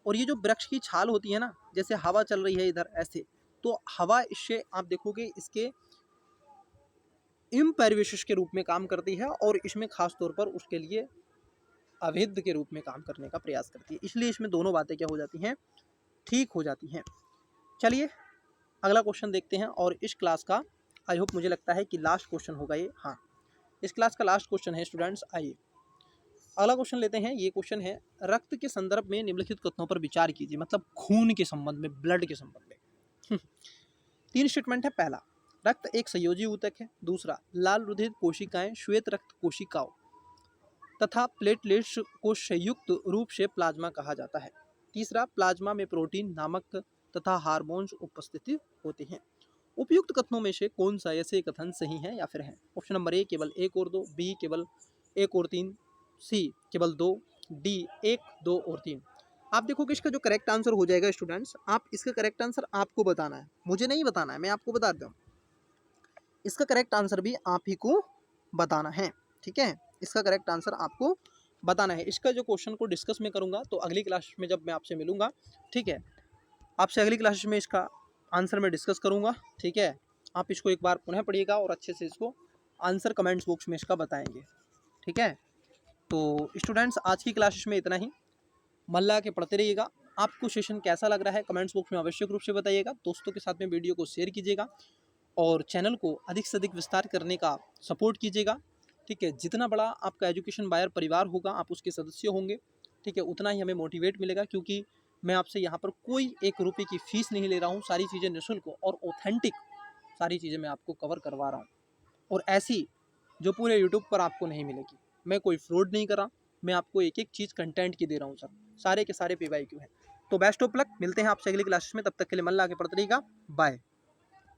[SPEAKER 1] और ये जो वृक्ष की छाल होती है ना, जैसे हवा चल रही है इधर ऐसे, तो हवा इससे आप देखोगे इसके इम्पेरिविशस के रूप में काम करती है और इसमें खास तौर पर उसके लिए अवैध के रूप में काम करने का प्रयास करती है। इसलिए इसमें दोनों बातें क्या हो जाती हैं, ठीक हो जाती हैं। चलिए अगला क्वेश्चन देखते हैं और इस क्लास का आई होप मुझे लगता है कि लास्ट क्वेश्चन होगा ये। हाँ, इस क्लास का लास्ट क्वेश्चन है स्टूडेंट्स। आइए अगला क्वेश्चन लेते हैं। ये क्वेश्चन है, रक्त के संदर्भ में निम्नलिखित कथनों पर विचार कीजिए। मतलब खून के संबंध में, ब्लड के संबंध में। 3 स्टेटमेंट है। पहला, रक्त एक संयोजी ऊतक है। दूसरा, लाल रुधिर कोशिकाएं श्वेत रक्त कोशिकाओं तथा प्लेटलेट्स को संयुक्त रूप से प्लाज्मा कहा जाता है। तीसरा, प्लाज्मा में प्रोटीन, नमक तथा हार्मोन्स उपस्थित होते हैं। उपयुक्त कथनों में से कौन सा ऐसे कथन सही है या फिर है? ऑप्शन नंबर ए केवल 1 और 2, बी केवल 1 और 3, सी केवल 2, डी 1, 2 और 3। आप देखो कि इसका जो करेक्ट आंसर हो जाएगा स्टूडेंट्स, आप इसका करेक्ट आंसर आपको बताना है, मुझे नहीं बताना है, मैं आपको बता देता हूँ। इसका करेक्ट आंसर भी आप ही को बताना है, ठीक है? इसका करेक्ट आंसर आपको बताना है। इसका जो क्वेश्चन को डिस्कस मैं करूँगा तो अगली क्लास में जब मैं आपसे मिलूँगा, ठीक है? आपसे अगली क्लास में इसका आंसर मैं डिस्कस करूँगा, ठीक है? आप इसको एक बार पुनः पढ़िएगा और अच्छे से इसको आंसर कमेंट्स बॉक्स में इसका बताएंगे, ठीक है? तो स्टूडेंट्स आज की क्लासेस में इतना ही। मन लगा के पढ़ते रहिएगा। आपको सेशन कैसा लग रहा है कमेंट्स बॉक्स में आवश्यक रूप से बताइएगा। दोस्तों के साथ में वीडियो को शेयर कीजिएगा और चैनल को अधिक से अधिक विस्तार करने का सपोर्ट कीजिएगा, ठीक है? जितना बड़ा आपका एजुकेशन बायर परिवार होगा, आप उसके सदस्य होंगे, ठीक है? उतना ही हमें मोटिवेट मिलेगा, क्योंकि मैं आपसे यहाँ पर कोई 1 रुपये की फ़ीस नहीं ले रहा हूँ। सारी चीज़ें निःशुल्क और ऑथेंटिक सारी चीज़ें मैं आपको कवर करवा रहा हूँ, और ऐसी जो पूरे यूट्यूब पर आपको नहीं मिलेगी। मैं कोई फ्रॉड नहीं कर रहा, मैं आपको एक-एक चीज़ कंटेंट की दे रहा हूँ सर। सारे के सारे PYQ हैं। तो बेस्ट ऑफ लक, मिलते हैं आपसे अगली क्लासेस में, तब तक के लिए मन लगा के पढ़ते रहिएगा। बाय।